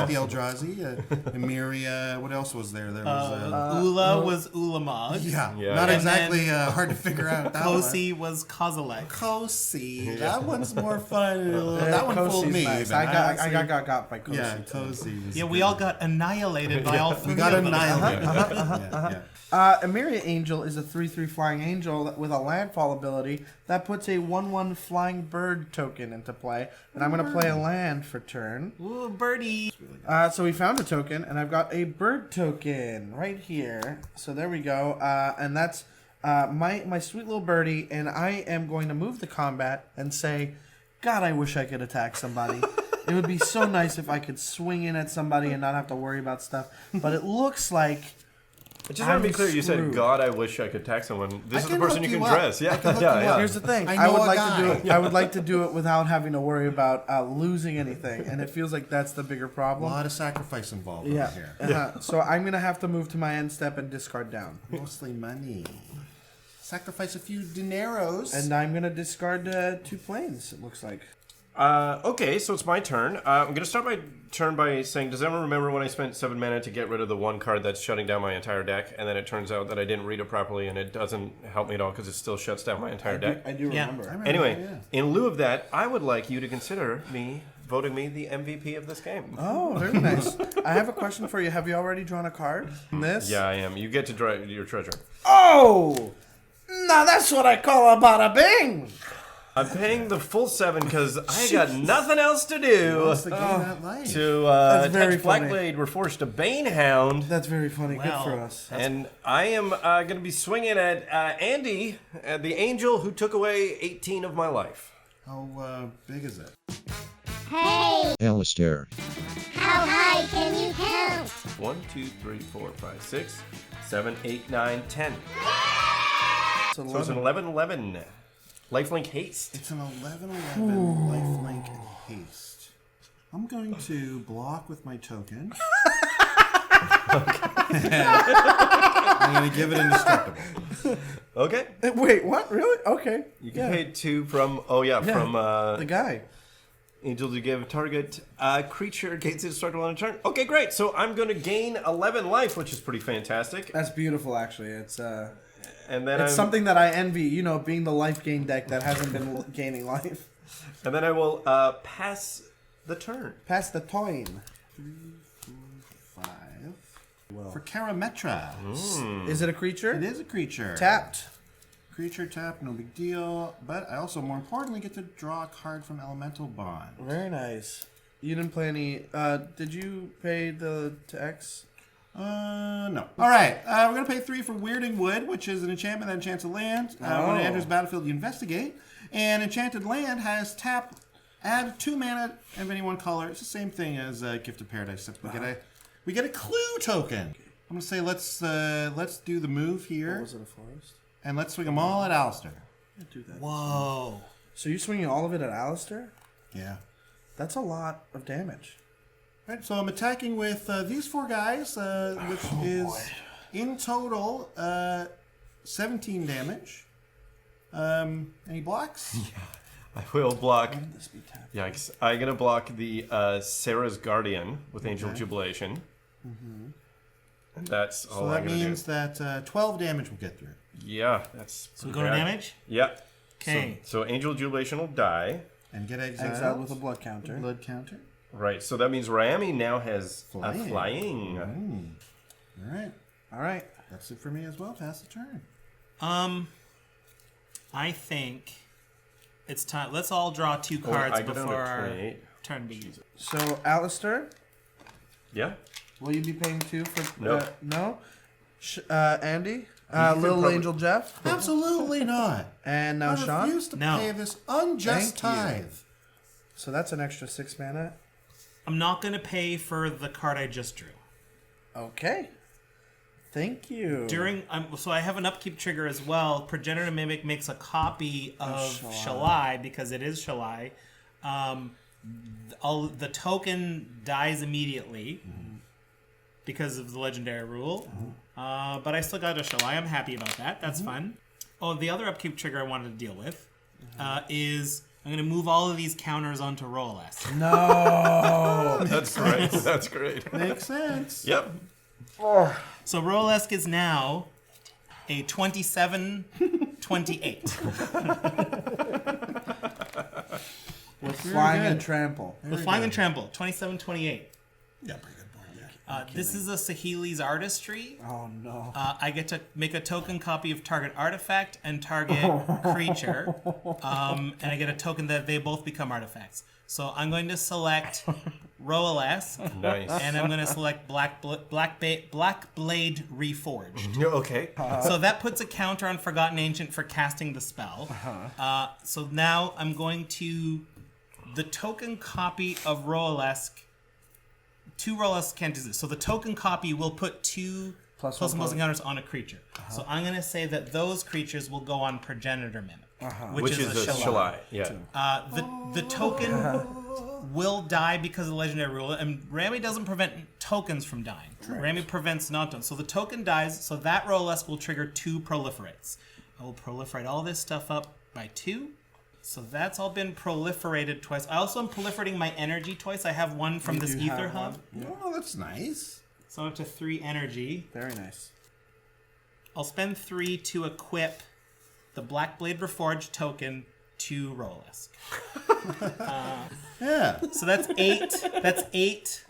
at the Eldrazi, Emiria. What else was there? There was Ula was Ulamog. yeah, Yeah. not And exactly hard to figure out. That Kosi was Kozilek. Kosi. That one's more fun. That one fooled Kosi's me. nice. even. I got by Kosi. Yeah, Kosi. was Yeah, we good. all got annihilated by all three We got of them. annihilated. Yeah. Emeria Angel is a 3/3 flying angel with a landfall ability that puts a 1/1 flying bird token into play. And I'm going to play a land for turn. Ooh, birdie. So we found a token, and I've got a bird token right here. So there we go. And that's my sweet little birdie. And I am going to move the combat and say, God, I wish I could attack somebody. It would be so nice if I could swing in at somebody and not have to worry about stuff. But it looks like... I just want to be I'm clear. You said, screwed. "God, I wish I could attack someone." This is the can person hook you can you up. dress. Yeah, I can hook yeah, you yeah. up. Here's the thing. I I know would a like guy. to do it. I would like to do it without having to worry about losing anything, and it feels like that's the bigger A problem. lot of sacrifice involved Yeah. over here. So I'm gonna have to move to my end step and discard down, Mostly money. Sacrifice a few dineros. and I'm gonna discard 2 planes. It looks like. Okay, so it's my turn. I'm going to start my turn by saying, does anyone remember when I spent 7 mana to get rid of the 1 card that's shutting down my entire deck, and then it turns out that I didn't read it properly, and it doesn't help me at all because it still shuts down my entire deck? I do Yeah. remember. Anyway, in lieu of that, I would like you to consider voting me the MVP of this game. Oh, very nice. I have a question for you. Have you already drawn a card? This? Yeah, I am. You get to draw your treasure. Oh, now that's what I call a bada bing. I'm paying the full 7 because I got nothing else to do. What's the game that life? To very attach funny. Blackblade, we're forced to Banehound. That's very funny. Wow. Good for us. And I am going to be swinging at Andy, the angel who took away 18 of my life. How big is it? Hey, Alastair. how high can you count? 1, 2, 3, 4, 5, 6, 7, 8, 9, 10. So So it's an 11-11. Lifelink haste. It's an 11/11 lifelink and haste. I'm going to block with my token. I'm going to give it indestructible. Okay. Wait, what? Really? Okay. You can pay 2 from, from the guy. angel to give target creature gains indestructible on a turn. Okay, great. So I'm going to gain 11 life, which is pretty fantastic. That's beautiful, actually. It's And then it's something that I envy. You know, being the life gain deck that hasn't been gaining life. And then I will pass the turn. Pass the toin. 3, 4, 5. For Karametra. Is it a creature? It is a creature. Tapped. Creature tap, no big deal. But I also, more importantly, get to draw a card from Elemental Bond. Very nice. You didn't play any. Did you pay the to X? No. All right. We're going to pay 3 for Weirding Wood, which is an enchantment that enchants a land. When it enters the battlefield, you investigate. And Enchanted Land has tap, add 2 mana of any one color. It's the same thing as Gift of Paradise. We get a clue token. I'm going to say let's do the move here. Was it a forest? And let's swing them all at Alastair. Do that. Whoa. So you're swinging all of it at Alastair? Yeah. That's a lot of damage. Right, so I'm attacking with these 4 guys, which is in total 17 damage. Any blocks? I will block. Wouldn't this be tapped? Yikes. I'm going to block the Sarah's Guardian with Angel Jubilation. And that's all So I'm that going to do. means that 12 damage will get through. Yeah, that's. So we go to damage? Yeah. Okay. So Angel Jubilation will die. And get exiled. Exiled with a blood counter. Blood counter. Right. So that means Rayami now has Flying. a flying. All right. All right. That's it for me as well. Pass the turn. I think it's time. Let's all draw 2 cards I go down to before our 28. turn begins. So, Alastair, Yeah. will you be paying 2 for... Nope. No? Andy? Little probably- Angel Jeff? Absolutely not. And now I Sean? refuse to No. pay this unjust Thank you. tithe. So that's an extra 6 mana. I'm not going to pay for the card I just drew. Okay. Thank you. So I have an upkeep trigger as well. Progenitor Mimic makes a copy of Shalai because it is Shalai. The token dies immediately because of the legendary rule. But I still got a Shalai. I'm happy about that. That's fun. Oh, the other upkeep trigger I wanted to deal with is I'm going to move all of these counters onto Roalesk. No. That's great. That's great. Makes sense. Yep. So Roalesk is now a 27-28. With flying and trample. With Flying and Trample, 27-28. Yeah, pretty good board. Yeah. This is a Sahili's Artistry. Oh, no. I get to make a token copy of target artifact and target creature. And I get a token that they both become artifacts. So I'm going to select Roalesk. Nice. And I'm going to select Black Blade Reforged. Okay. So that puts a counter on Forgotten Ancient for casting the spell. So now I'm going to... The token copy of Roalesk... 2 Roalesk can't exist. So the token copy will put 2 Plus plus one opposing counters on a creature. So I'm going to say that those creatures will go on Progenitor Mimic. Which is a Shalai. Yeah. The token will die because of the legendary rule, and Rayami doesn't prevent tokens from dying. Rayami prevents non-tokens. So the token dies, so that Roalesk will trigger 2 proliferates. I will proliferate all this stuff up by 2. So that's all been proliferated twice. I also am proliferating my energy twice. I have one from this do Ether have Hub. Oh, that's nice. So I'm up to 3 energy. Very nice. I'll spend 3 to equip the Black Blade Reforged token to Roalesk. Yeah. So that's 8. That's 8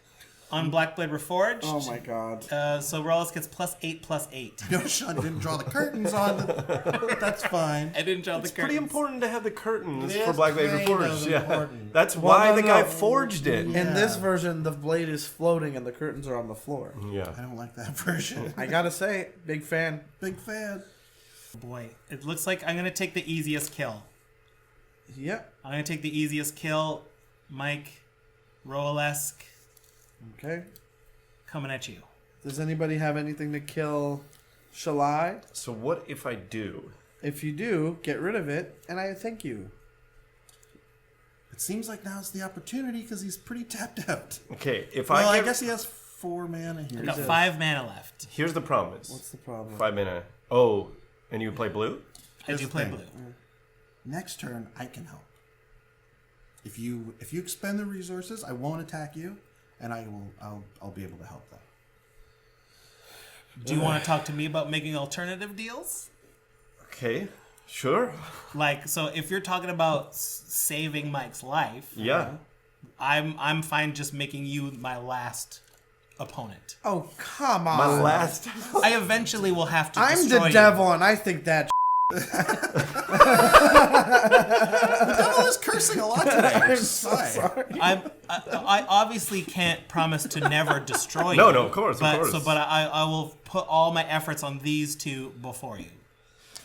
on Black Blade Reforged. Oh, my God. So Roalesk gets +8/+8. No, Sean didn't draw the curtains on the... That's fine. I didn't draw the It's curtains. pretty important to have the curtains It for is Black Blade kind Reforged. of Yeah. important. That's Well, why no, the no, guy no. forged it. In Yeah. this version, the blade is floating and the curtains are on the floor. Yeah. I don't like that version. I gotta say, big fan. Big fan. Boy, it looks like I'm going to take the easiest kill. Yep. I'm going to take the easiest kill. Mike, Roalesk, Okay. coming at you. Does anybody have anything to kill Shalai? So what if I do? If you do, get rid of it, and I thank you. It seems like now's the opportunity because he's pretty tapped out. Okay, if Well, I I get, guess he has 4 mana here. I've got does. 5 mana left. here's the problem is What's the problem? 5 mana. Oh, and you play blue? I Here's do the play thing. blue. Next turn, I can help. If you expend the resources, I won't attack you, and I'll be able to help them. Do you want to talk to me about making alternative deals? Okay, sure. Like, so if you're talking about saving Mike's life, Yeah. I'm fine just making you my last opponent. Oh, come on. My last. I eventually will have to I'm destroy the you. devil, and I think that The devil is cursing a lot today. I'm so sorry. I obviously can't promise to never destroy you. No, of course, but, of course. But I will put all my efforts on these two before you.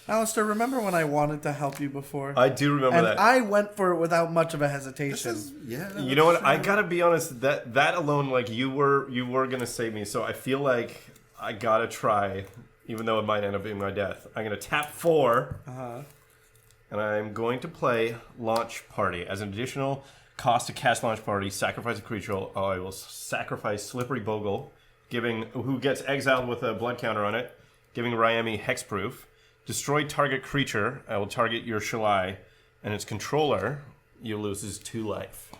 Alastair, remember when I wanted to help you before? I do remember and that. I went for it without much of a hesitation. You know what? I gotta be honest. That alone, like you were gonna save me. So I feel like I gotta try, even though it might end up being my death. I'm gonna tap 4, and I'm going to play Launch Party as an additional cost to cast Launch Party. Sacrifice a creature. I will sacrifice Slippery Bogle, who gets exiled with a blood counter on it, giving Rayami hexproof. Destroy target creature. I will target your Shalai, and its controller. You loses 2 life.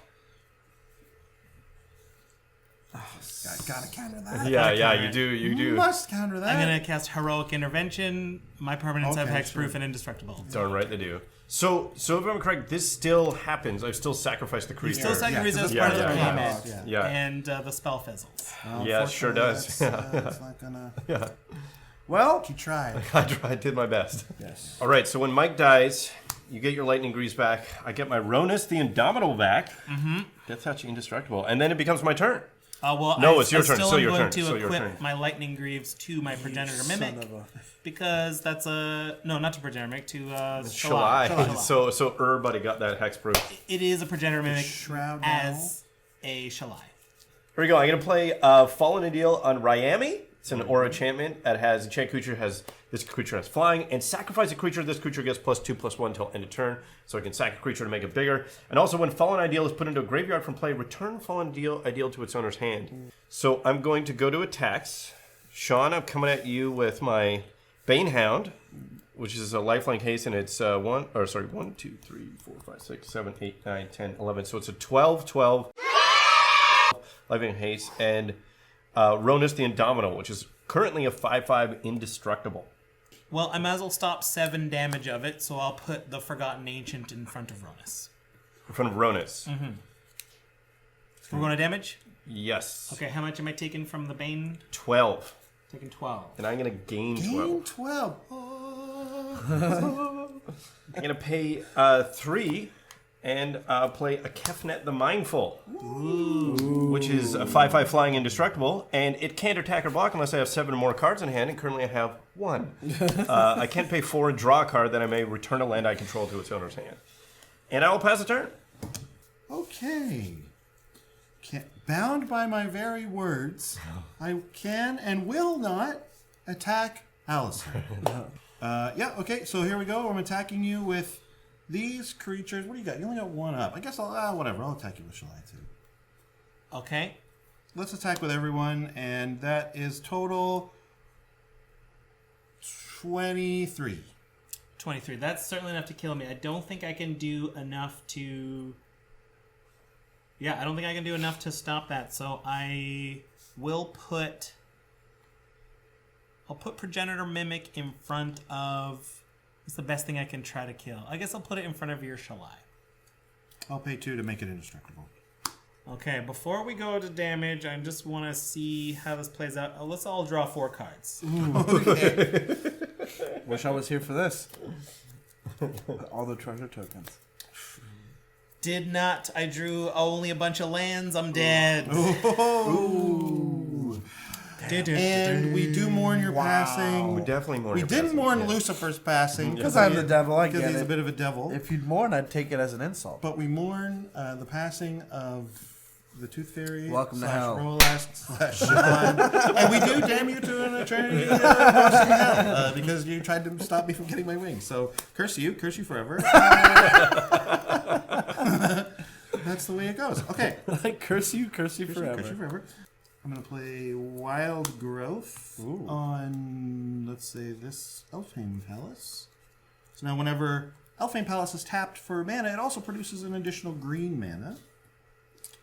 Gotta counter that. Yeah, you do. Must counter that. I'm going to cast Heroic Intervention. My permanents have Okay, hexproof and indestructible. Darn right they do. So if I'm correct, this still happens. I've still sacrificed the creature. Still sacrifice Yeah, as yeah, part of the yeah, payment. yeah. And the spell fizzles. Yeah, it sure does. It's not gonna. Yeah. Well, You tried. I did my best. Yes. All right, so when Mike dies, you get your Lightning Grease back. I get my Ronus the Indomitable back. Mm-hmm. Death Touch Indestructible. And then it becomes my turn. It's your turn. Still Still am your going turn. to Still your equip turn. my Lightning Greaves to my Progenitor Mimic. Because that's not to Progenitor Mimic, to Shalai. So everybody got that hexproof. It is a Progenitor Mimic Shroud as a Shalai. Here we go. I'm going to play Fallen Ideal on Rayami. It's an aura enchantment that has enchant creature this creature has flying, and sacrifice a creature. This creature gets +2/+1 until end of turn, so I can sack a creature to make it bigger. And also, when Fallen Ideal is put into a graveyard from play, return Fallen Ideal to its owner's hand. So I'm going to go to attacks. Sean, I'm coming at you with my Banehound, which is a lifelink haste, and it's 1, 2, 3, 4, 5, 6, 7, 8, 9, 10, 11. So it's a 12 lifelink haste, and Ronus the Indomitable, which is currently a 5/5 indestructible. Well, I might as well stop 7 damage of it, so I'll put the Forgotten Ancient in front of Ronus. In front of Ronus. We're going to damage? Yes. Okay, how much am I taking from the Bane? 12. Taking 12. And I'm going to gain 12. Gain 12. Oh. I'm going to pay 3 and play a Kefnet the Mindful, which is a 5/5 flying indestructible, and it can't attack or block unless I have 7 or more cards in hand, and currently I have 1. I can't pay 4 and draw a card, then I may return a land I control to its owner's hand. And I will pass the turn. Okay. Bound by my very words, I can and will not attack Alastair. Okay, so here we go. I'm attacking you with these creatures. What do you got? You only got 1 up. I guess whatever. I'll attack you with Shalai too. Okay. Let's attack with everyone, and that is total 23. 23. That's certainly enough to kill me. I don't think I can do enough to... Yeah, I don't think I can do enough to stop that, so I will put... I'll put Progenitor Mimic in front of... It's the best thing I can try to kill. I guess I'll put it in front of your Shalai. I'll pay 2 to make it indestructible. Okay, before we go to damage, I just want to see how this plays out. Let's all draw 4 cards. Okay. wish I was here for this. All the treasure tokens. Did not. I drew only a bunch of lands. I'm dead. Ooh. And we do mourn your passing. We definitely mourn We your didn't passing, mourn yeah. Lucifer's passing. Because I'm the devil, I Because get he's it. a bit of a devil. If you'd mourn, I'd take it as an insult. But we mourn the passing of the Tooth Fairy. Welcome to hell. Roalesk / John. And we do damn you to an eternity of hell because you tried to stop me from getting my wings. So curse you forever. That's the way it goes. Okay. Like curse you Curse you forever. I'm going to play Wild Growth on, let's say, this Elfheim Palace. So now whenever Elfheim Palace is tapped for mana, it also produces an additional green mana.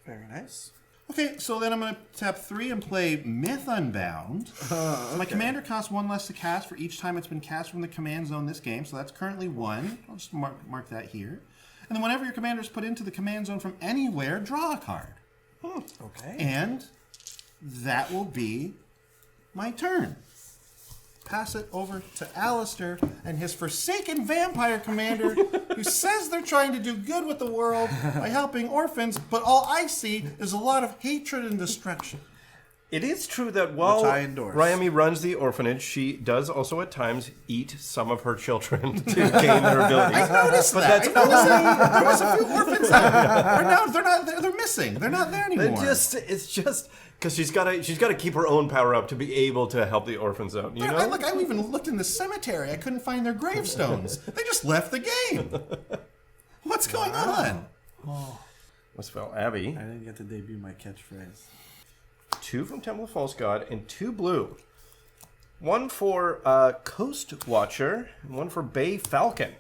Very nice. Okay, so then I'm going to tap 3 and play Myth Unbound. So my commander costs 1 less to cast for each time it's been cast from the command zone this game. So that's currently 1. I'll just mark that here. And then whenever your commander is put into the command zone from anywhere, draw a card. Okay. And that will be my turn. pass it over to Alastair and his forsaken vampire commander who says they're trying to do good with the world by helping orphans, but all I see is a lot of hatred and destruction. It is true that while Which I endorse. Rayami runs the orphanage, she does also at times eat some of her children to gain their abilities. I noticed that. There was a few orphans there. They're missing. They're not there anymore. It's just because she's got to keep her own power up to be able to help the orphans out. You know? I even looked in the cemetery. I couldn't find their gravestones. They just left the game. What's going on? Let's spell Abby. I didn't get to debut my catchphrase. 2 from Temple of False God and 2 blue. 1 for Coast Watcher, and 1 for Bay Falcon.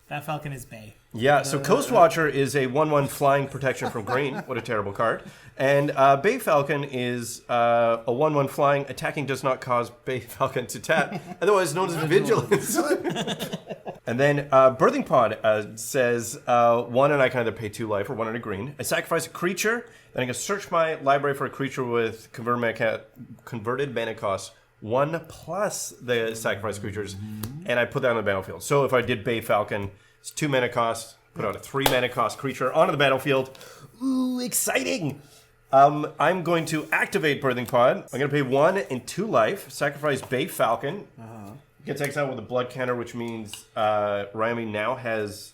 That Falcon is Bay. Yeah, so Coast Watcher is a 1/1 flying protection from green. What a terrible card. And Bay Falcon is a 1/1 flying. Attacking does not cause Bay Falcon to tap, otherwise known as Vigilance. And then Birthing Pod says 1 and I can either pay 2 life or 1 and a green. I sacrifice a creature, then I can search my library for a creature with converted mana cost 1 plus the sacrifice creatures, and I put that on the battlefield. So if I did Bay Falcon, it's 2 mana cost, put out a 3 mana cost creature onto the battlefield. Ooh, exciting! I'm going to activate Birthing Pod. I'm going to pay 1 and 2 life, sacrifice Bay Falcon. Gets exiled with a blood counter, which means Rayami now has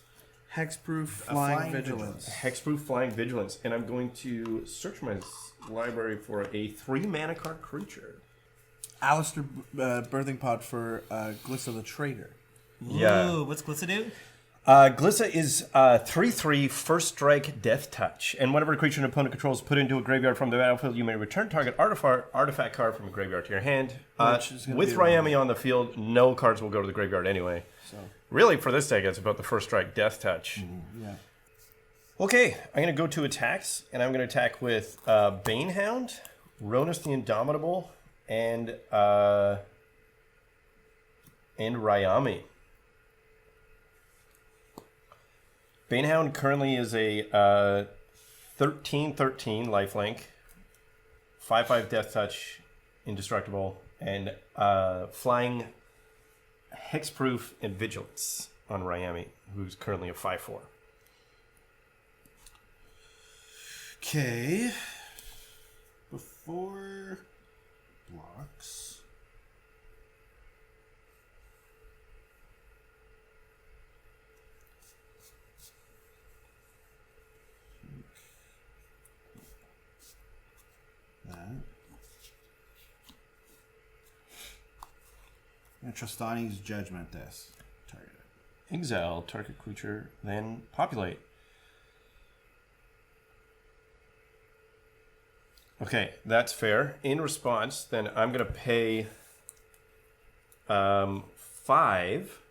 Hexproof Flying Vigilance. Hexproof Flying Vigilance, and I'm going to search my library for a 3 mana card creature. Alastair Birthing Pod for Glissa the Traitor. Yeah. Ooh, what's Glissa do? Glissa is 3/3 first strike death touch, and whenever a creature an opponent controls put into a graveyard from the battlefield, you may return target artifact card from a graveyard to your hand. With Rayami on the field, no cards will go to the graveyard anyway. So really, for this deck, it's about the first strike death touch. Yeah. Okay, I'm going to go to attacks, and I'm going to attack with Banehound, Ronus the Indomitable, and Rayami. Banehound currently is a 13/13 lifelink, 5/5 death touch, indestructible, and flying hexproof and vigilance on Rayami, who's currently a 5/4. Okay. Before blocks. Tristani's Judgment this. Target. Exile target creature, then populate. Okay, that's fair. In response, then I'm going to pay 5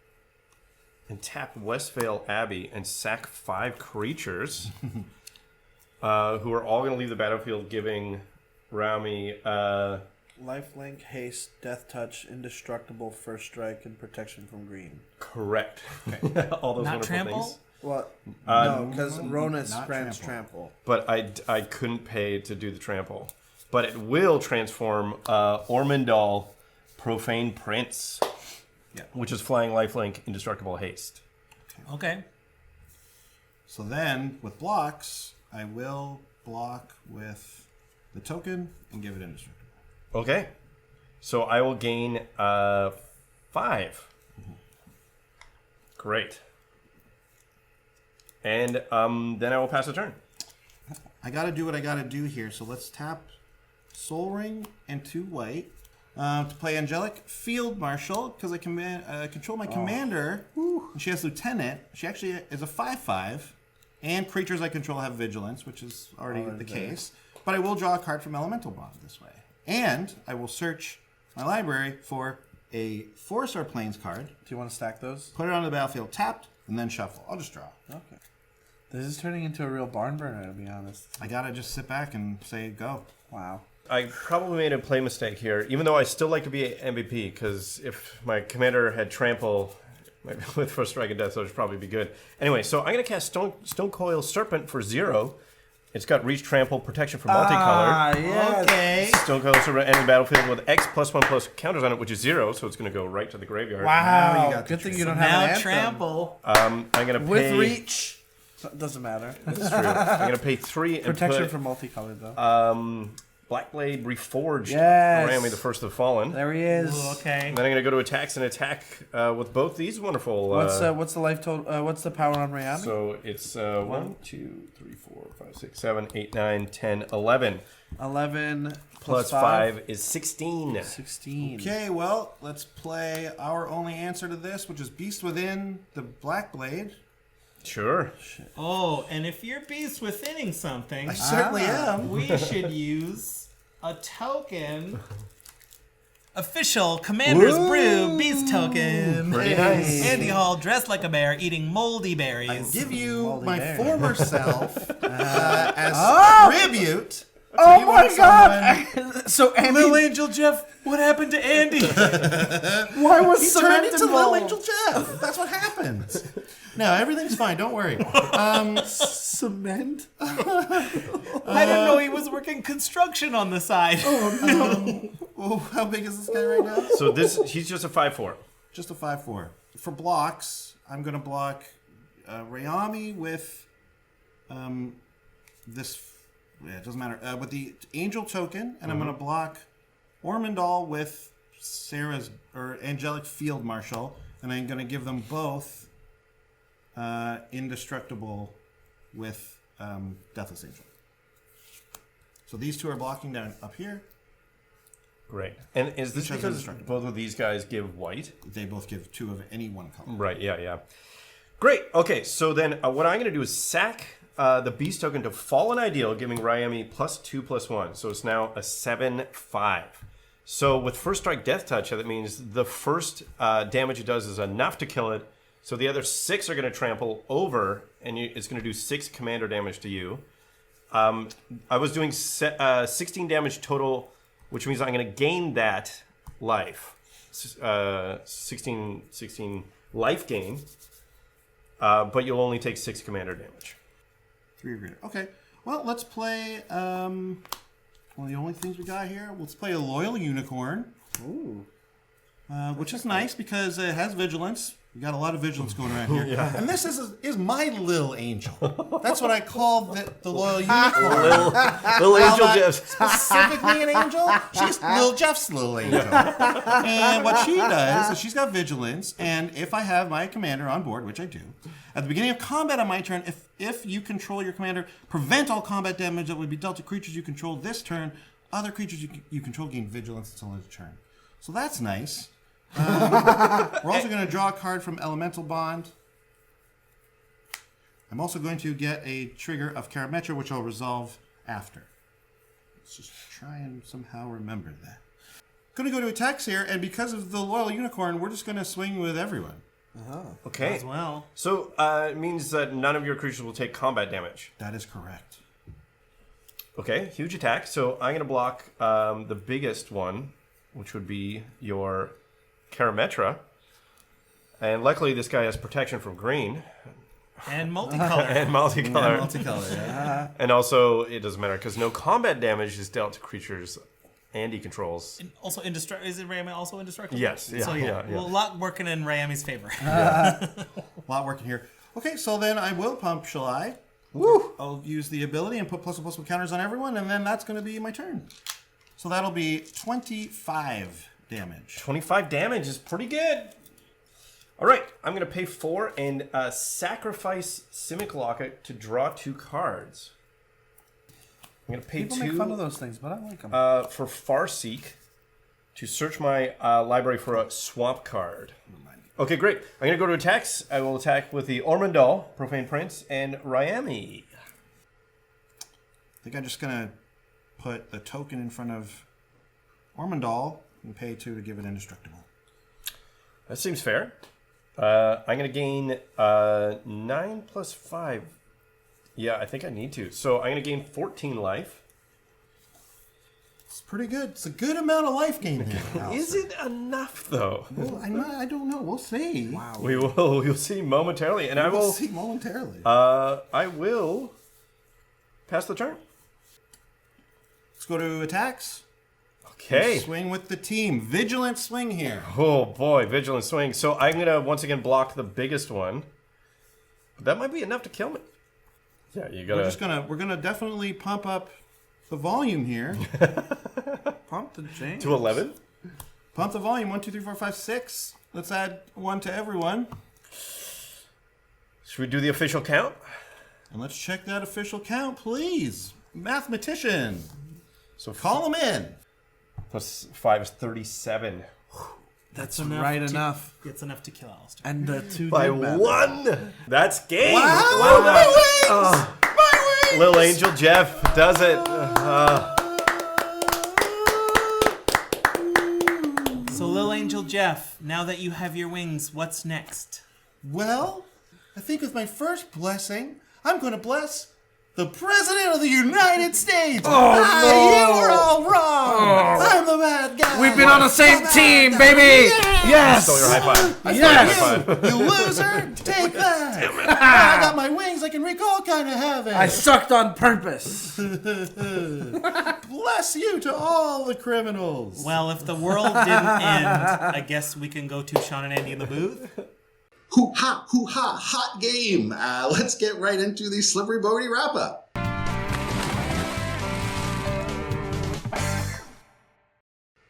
and tap Westvale Abbey and sack 5 creatures who are all going to leave the battlefield, giving Rami Lifelink, Haste, Death Touch, Indestructible, First Strike, and Protection from Green. correct. Okay. All those Not wonderful trample? things. Well, no, because Ronus not grants trample. But I couldn't pay to do the trample. But it will transform Ormondal Profane Prince, which is flying lifelink, indestructible haste. Okay. So then, with blocks, I will block with the token and give it indestructible. Okay. So I will gain 5. Great. And then I will pass the turn. I gotta do what I gotta do here, so let's tap Soul Ring and 2 white to play Angelic Field Marshal, because I control my commander, and she has Lieutenant. She actually is a 5/5, and creatures I control have Vigilance, which is already the case. But I will draw a card from Elemental Bond this way. And I will search my library for a 4-star Plains card, do you want to stack those? put it on the battlefield tapped, and then shuffle. I'll just draw. Okay. This is turning into a real barn burner, to be honest. I gotta just sit back and say go. Wow. I probably made a play mistake here, even though I still like to be MVP, because if my commander had trample with first strike and death, that would probably be good. Anyway, so I'm going to cast Stone Coil Serpent for 0, It's got reach, trample, protection for multicolored. yes. Okay. Still goes to enter the battlefield with X +1+ counters on it, which is 0, so it's going to go right to the graveyard. Wow. Now you got Good the thing trick. you don't Now have an anthem. trample. I'm going to pay... With reach. Doesn't matter. That's true. I'm going to pay 3 and Protection put from multicolored, though. Blackblade Reforged. Yes. Rayami, the first of the Fallen. There he is. Ooh, okay. And then I'm going to go to attacks and attack with both these wonderful... What's the life total? What's the power on Rayami? So it's 1, 2, 3, 4, 5, 6, 7, 8, 9, 10, 11. 11 Plus 5 is 16. 16. Okay, well, let's play our only answer to this, which is Beast Within the Blackblade. Sure. Oh, and if you're beast withinning something, I certainly am. we should use a token. Official Commander's Brew Beast token. Pretty nice. Andy Hall dressed like a bear eating moldy berries. Give you Moldy my bear. former self as tribute. Oh you my want god! So Andy, Little Angel Jeff, what happened to Andy? why was He cement turned into Little involved? Angel Jeff. That's what happens. No, everything's fine. Don't worry. Cement? I didn't know he was working construction on the side. Oh, how big is this guy right now? So he's just a 5/4. Just a 5/4. For blocks, I'm going to block Rayami with this. Yeah, it doesn't matter. With the Angel token, and I'm going to block Ormondal with Sarah's or Angelic Field Marshal, and I'm going to give them both Indestructible with Deathless Angel. So these two are blocking down up here. Great. And is this Each has because indestructible. both of these guys give white? They both give 2 of any one color. Right, yeah. Great. Okay, so then what I'm going to do is sack the Beast token to Fallen Ideal, giving Rayami +2/+1. So it's now a 7/5. So with First Strike Death Touch, that means the first damage it does is enough to kill it. So the other 6 are going to trample over, and it's going to do 6 commander damage to you. I was doing 16 damage total, which means I'm going to gain that life. 16 life gain, but you'll only take 6 commander damage. 3 or greater. Okay. Well, let's play. One of the only things we got here. Let's play a Loyal Unicorn. Ooh. Which is nice because it has vigilance. We got a lot of vigilance going around here. Yeah. And this is my little angel. That's what I call the Loyal Unicorn. Little Angel Not Jeff. specifically an angel. She's Lil Jeff's little angel. And what she does is she's got vigilance, and if I have my commander on board, which I do, at the beginning of combat on my turn, if you control your commander, prevent all combat damage that would be dealt to creatures you control this turn. Other creatures you control gain vigilance until end of turn. So that's nice. We're also going to draw a card from Elemental Bond. I'm also going to get a trigger of Karametra, which I'll resolve after. Let's just try and somehow remember that. Going to go to attacks here, and because of the Loyal Unicorn, we're just going to swing with everyone. Okay. As well. So it means that none of your creatures will take combat damage. That is correct. Okay, huge attack. So I'm going to block the biggest one, which would be your Karametra. And luckily this guy has protection from green. And multicolor. And multicolor. Multicolor, yeah. And also, it doesn't matter because no combat damage is dealt to creatures Andy controls. And also indestructible. Is it Rayami also indestructible? Yes. Yeah, So yeah. well, a lot working in Rayami's favor. A lot working here. Okay, so then I will pump Shalai. Woo! I'll use the ability and put +++ counters on everyone, and then that's going to be my turn. So that'll be 25 damage. 25 damage is pretty good. All right, I'm going to pay 4 and sacrifice Simic Locket to draw 2 cards. I'm going to pay People 2 make fun of those things, but I like them. for Farseek to search my library for a swamp card. Okay, great. I'm going to go to attacks. I will attack with the Ormondal, Profane Prince, and Rayami. I think I'm just going to put the token in front of Ormondal and pay 2 to give it indestructible. That seems fair. I'm going to gain 9 plus 5. Yeah, I think I need to. So I'm going to gain 14 life. It's pretty good. It's a good amount of life gain here. Is it enough, though? Well, I don't know. We'll see. Wow. We'll see momentarily. And I We'll will... see momentarily. I will pass the turn. Let's go to attacks. Okay. Swing with the team. Vigilant swing here. Oh boy, vigilant swing. So I'm gonna once again block the biggest one. But that might be enough to kill me. Yeah, you gotta. We're gonna definitely pump up the volume here. Pump the James. To 11. Pump the volume. 1, 2, 3, 4, 5, 6. Let's add 1 to everyone. Should we do the official count? And let's check that official count, please. Mathematician. So Call him in. plus 5 is 37. That's enough right to- enough. It's enough to kill Alastair. And the 2 By did matter. 1. That's game. Wow, Well done. my wings! Oh, My wings! Little Angel Jeff does it. So, Lil Angel Jeff, now that you have your wings, what's next? Well, I think with my first blessing, I'm going to bless the President of the United States. You were all wrong. I'm the bad guy. We've been on the same team, baby. Yes. Stole your high five. Yes. High five. You loser, take that. I got my wings. I can wreak all kind of havoc. I sucked on purpose. Bless you to all the criminals. Well, if the world didn't end, I guess we can go to Sean and Andy in the booth. Hoo ha, hot game. Let's get right into the Slippery Bodie wrap-up.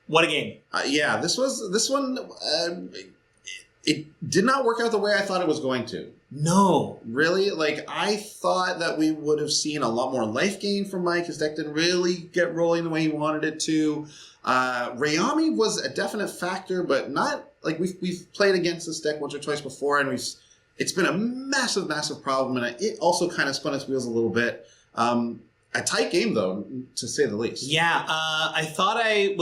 What a game. Yeah, this one, it did not work out the way I thought it was going to. No. Really? Like, I thought that we would have seen a lot more life gain from Mike. His deck didn't really get rolling the way he wanted it to. Rayami was a definite factor, but not, like, we've played against this deck once or twice before, and it's been a massive, massive problem, and it also kind of spun its wheels a little bit. A tight game, though, to say the least. Yeah, I thought I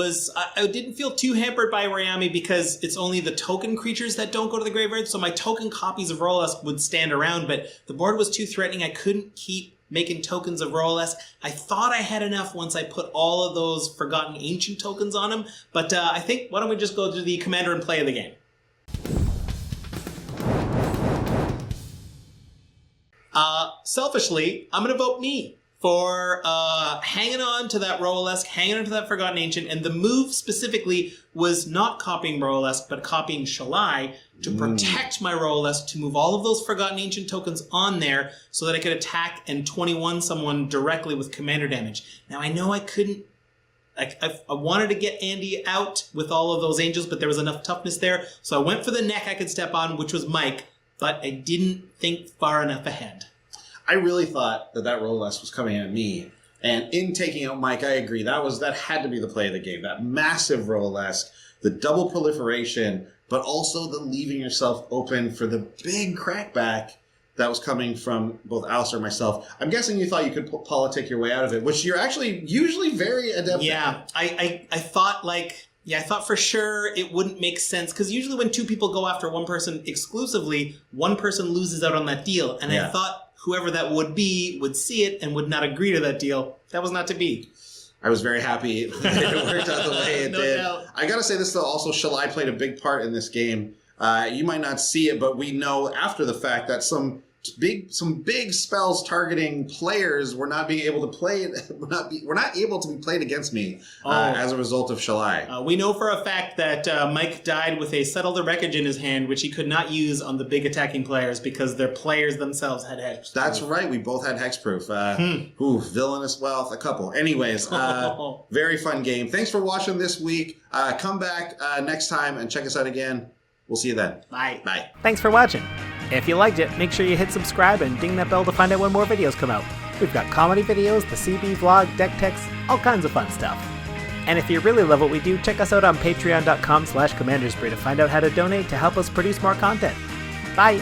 didn't feel too hampered by Rayami because it's only the token creatures that don't go to the graveyard, so my token copies of Roalesk would stand around, but the board was too threatening. I couldn't keep making tokens of Roalesk. I thought I had enough once I put all of those Forgotten Ancient tokens on him, but I think, why don't we just go to the commander and play of the game? Selfishly, I'm going to vote me for hanging on to that Roalesk, hanging on to that Forgotten Ancient, and the move specifically was not copying Roalesk, but copying Shalai to protect my Roalesk, to move all of those Forgotten Ancient tokens on there so that I could attack and 21 someone directly with commander damage. Now, I know I couldn't, I wanted to get Andy out with all of those angels, but there was enough toughness there, so I went for the neck I could step on, which was Mike, but I didn't think far enough ahead. I really thought that Roalesk was coming at me. And in taking out Mike, I agree. That had to be the play of the game. That massive Roalesk, the double proliferation, but also the leaving yourself open for the big crackback that was coming from both Alastair and myself. I'm guessing you thought you could politic your way out of it, which you're actually usually very adept Yeah, I thought I thought for sure it wouldn't make sense, because usually when two people go after one person exclusively, one person loses out on that deal. And I thought whoever that would be would see it and would not agree to that deal. That was not to be. I was very happy that it worked out the way it No did. doubt. I gotta say this though, also Shalai played a big part in this game. You might not see it, but we know after the fact that some big spells targeting players were not being able to play. Were not able to be played against me as a result of Shalai. We know for a fact that Mike died with a Settle the Wreckage in his hand, which he could not use on the big attacking players because their players themselves had hedge. That's right. We both had hexproof. Villainous wealth, a couple. Anyways, very fun game. Thanks for watching this week. Come back next time and check us out again. We'll see you then. Bye. Bye. Thanks for watching. If you liked it, make sure you hit subscribe and ding that bell to find out when more videos come out. We've got comedy videos, the CB vlog, deck techs, all kinds of fun stuff. And if you really love what we do, check us out on patreon.com/commandersbrew to find out how to donate to help us produce more content. Bye!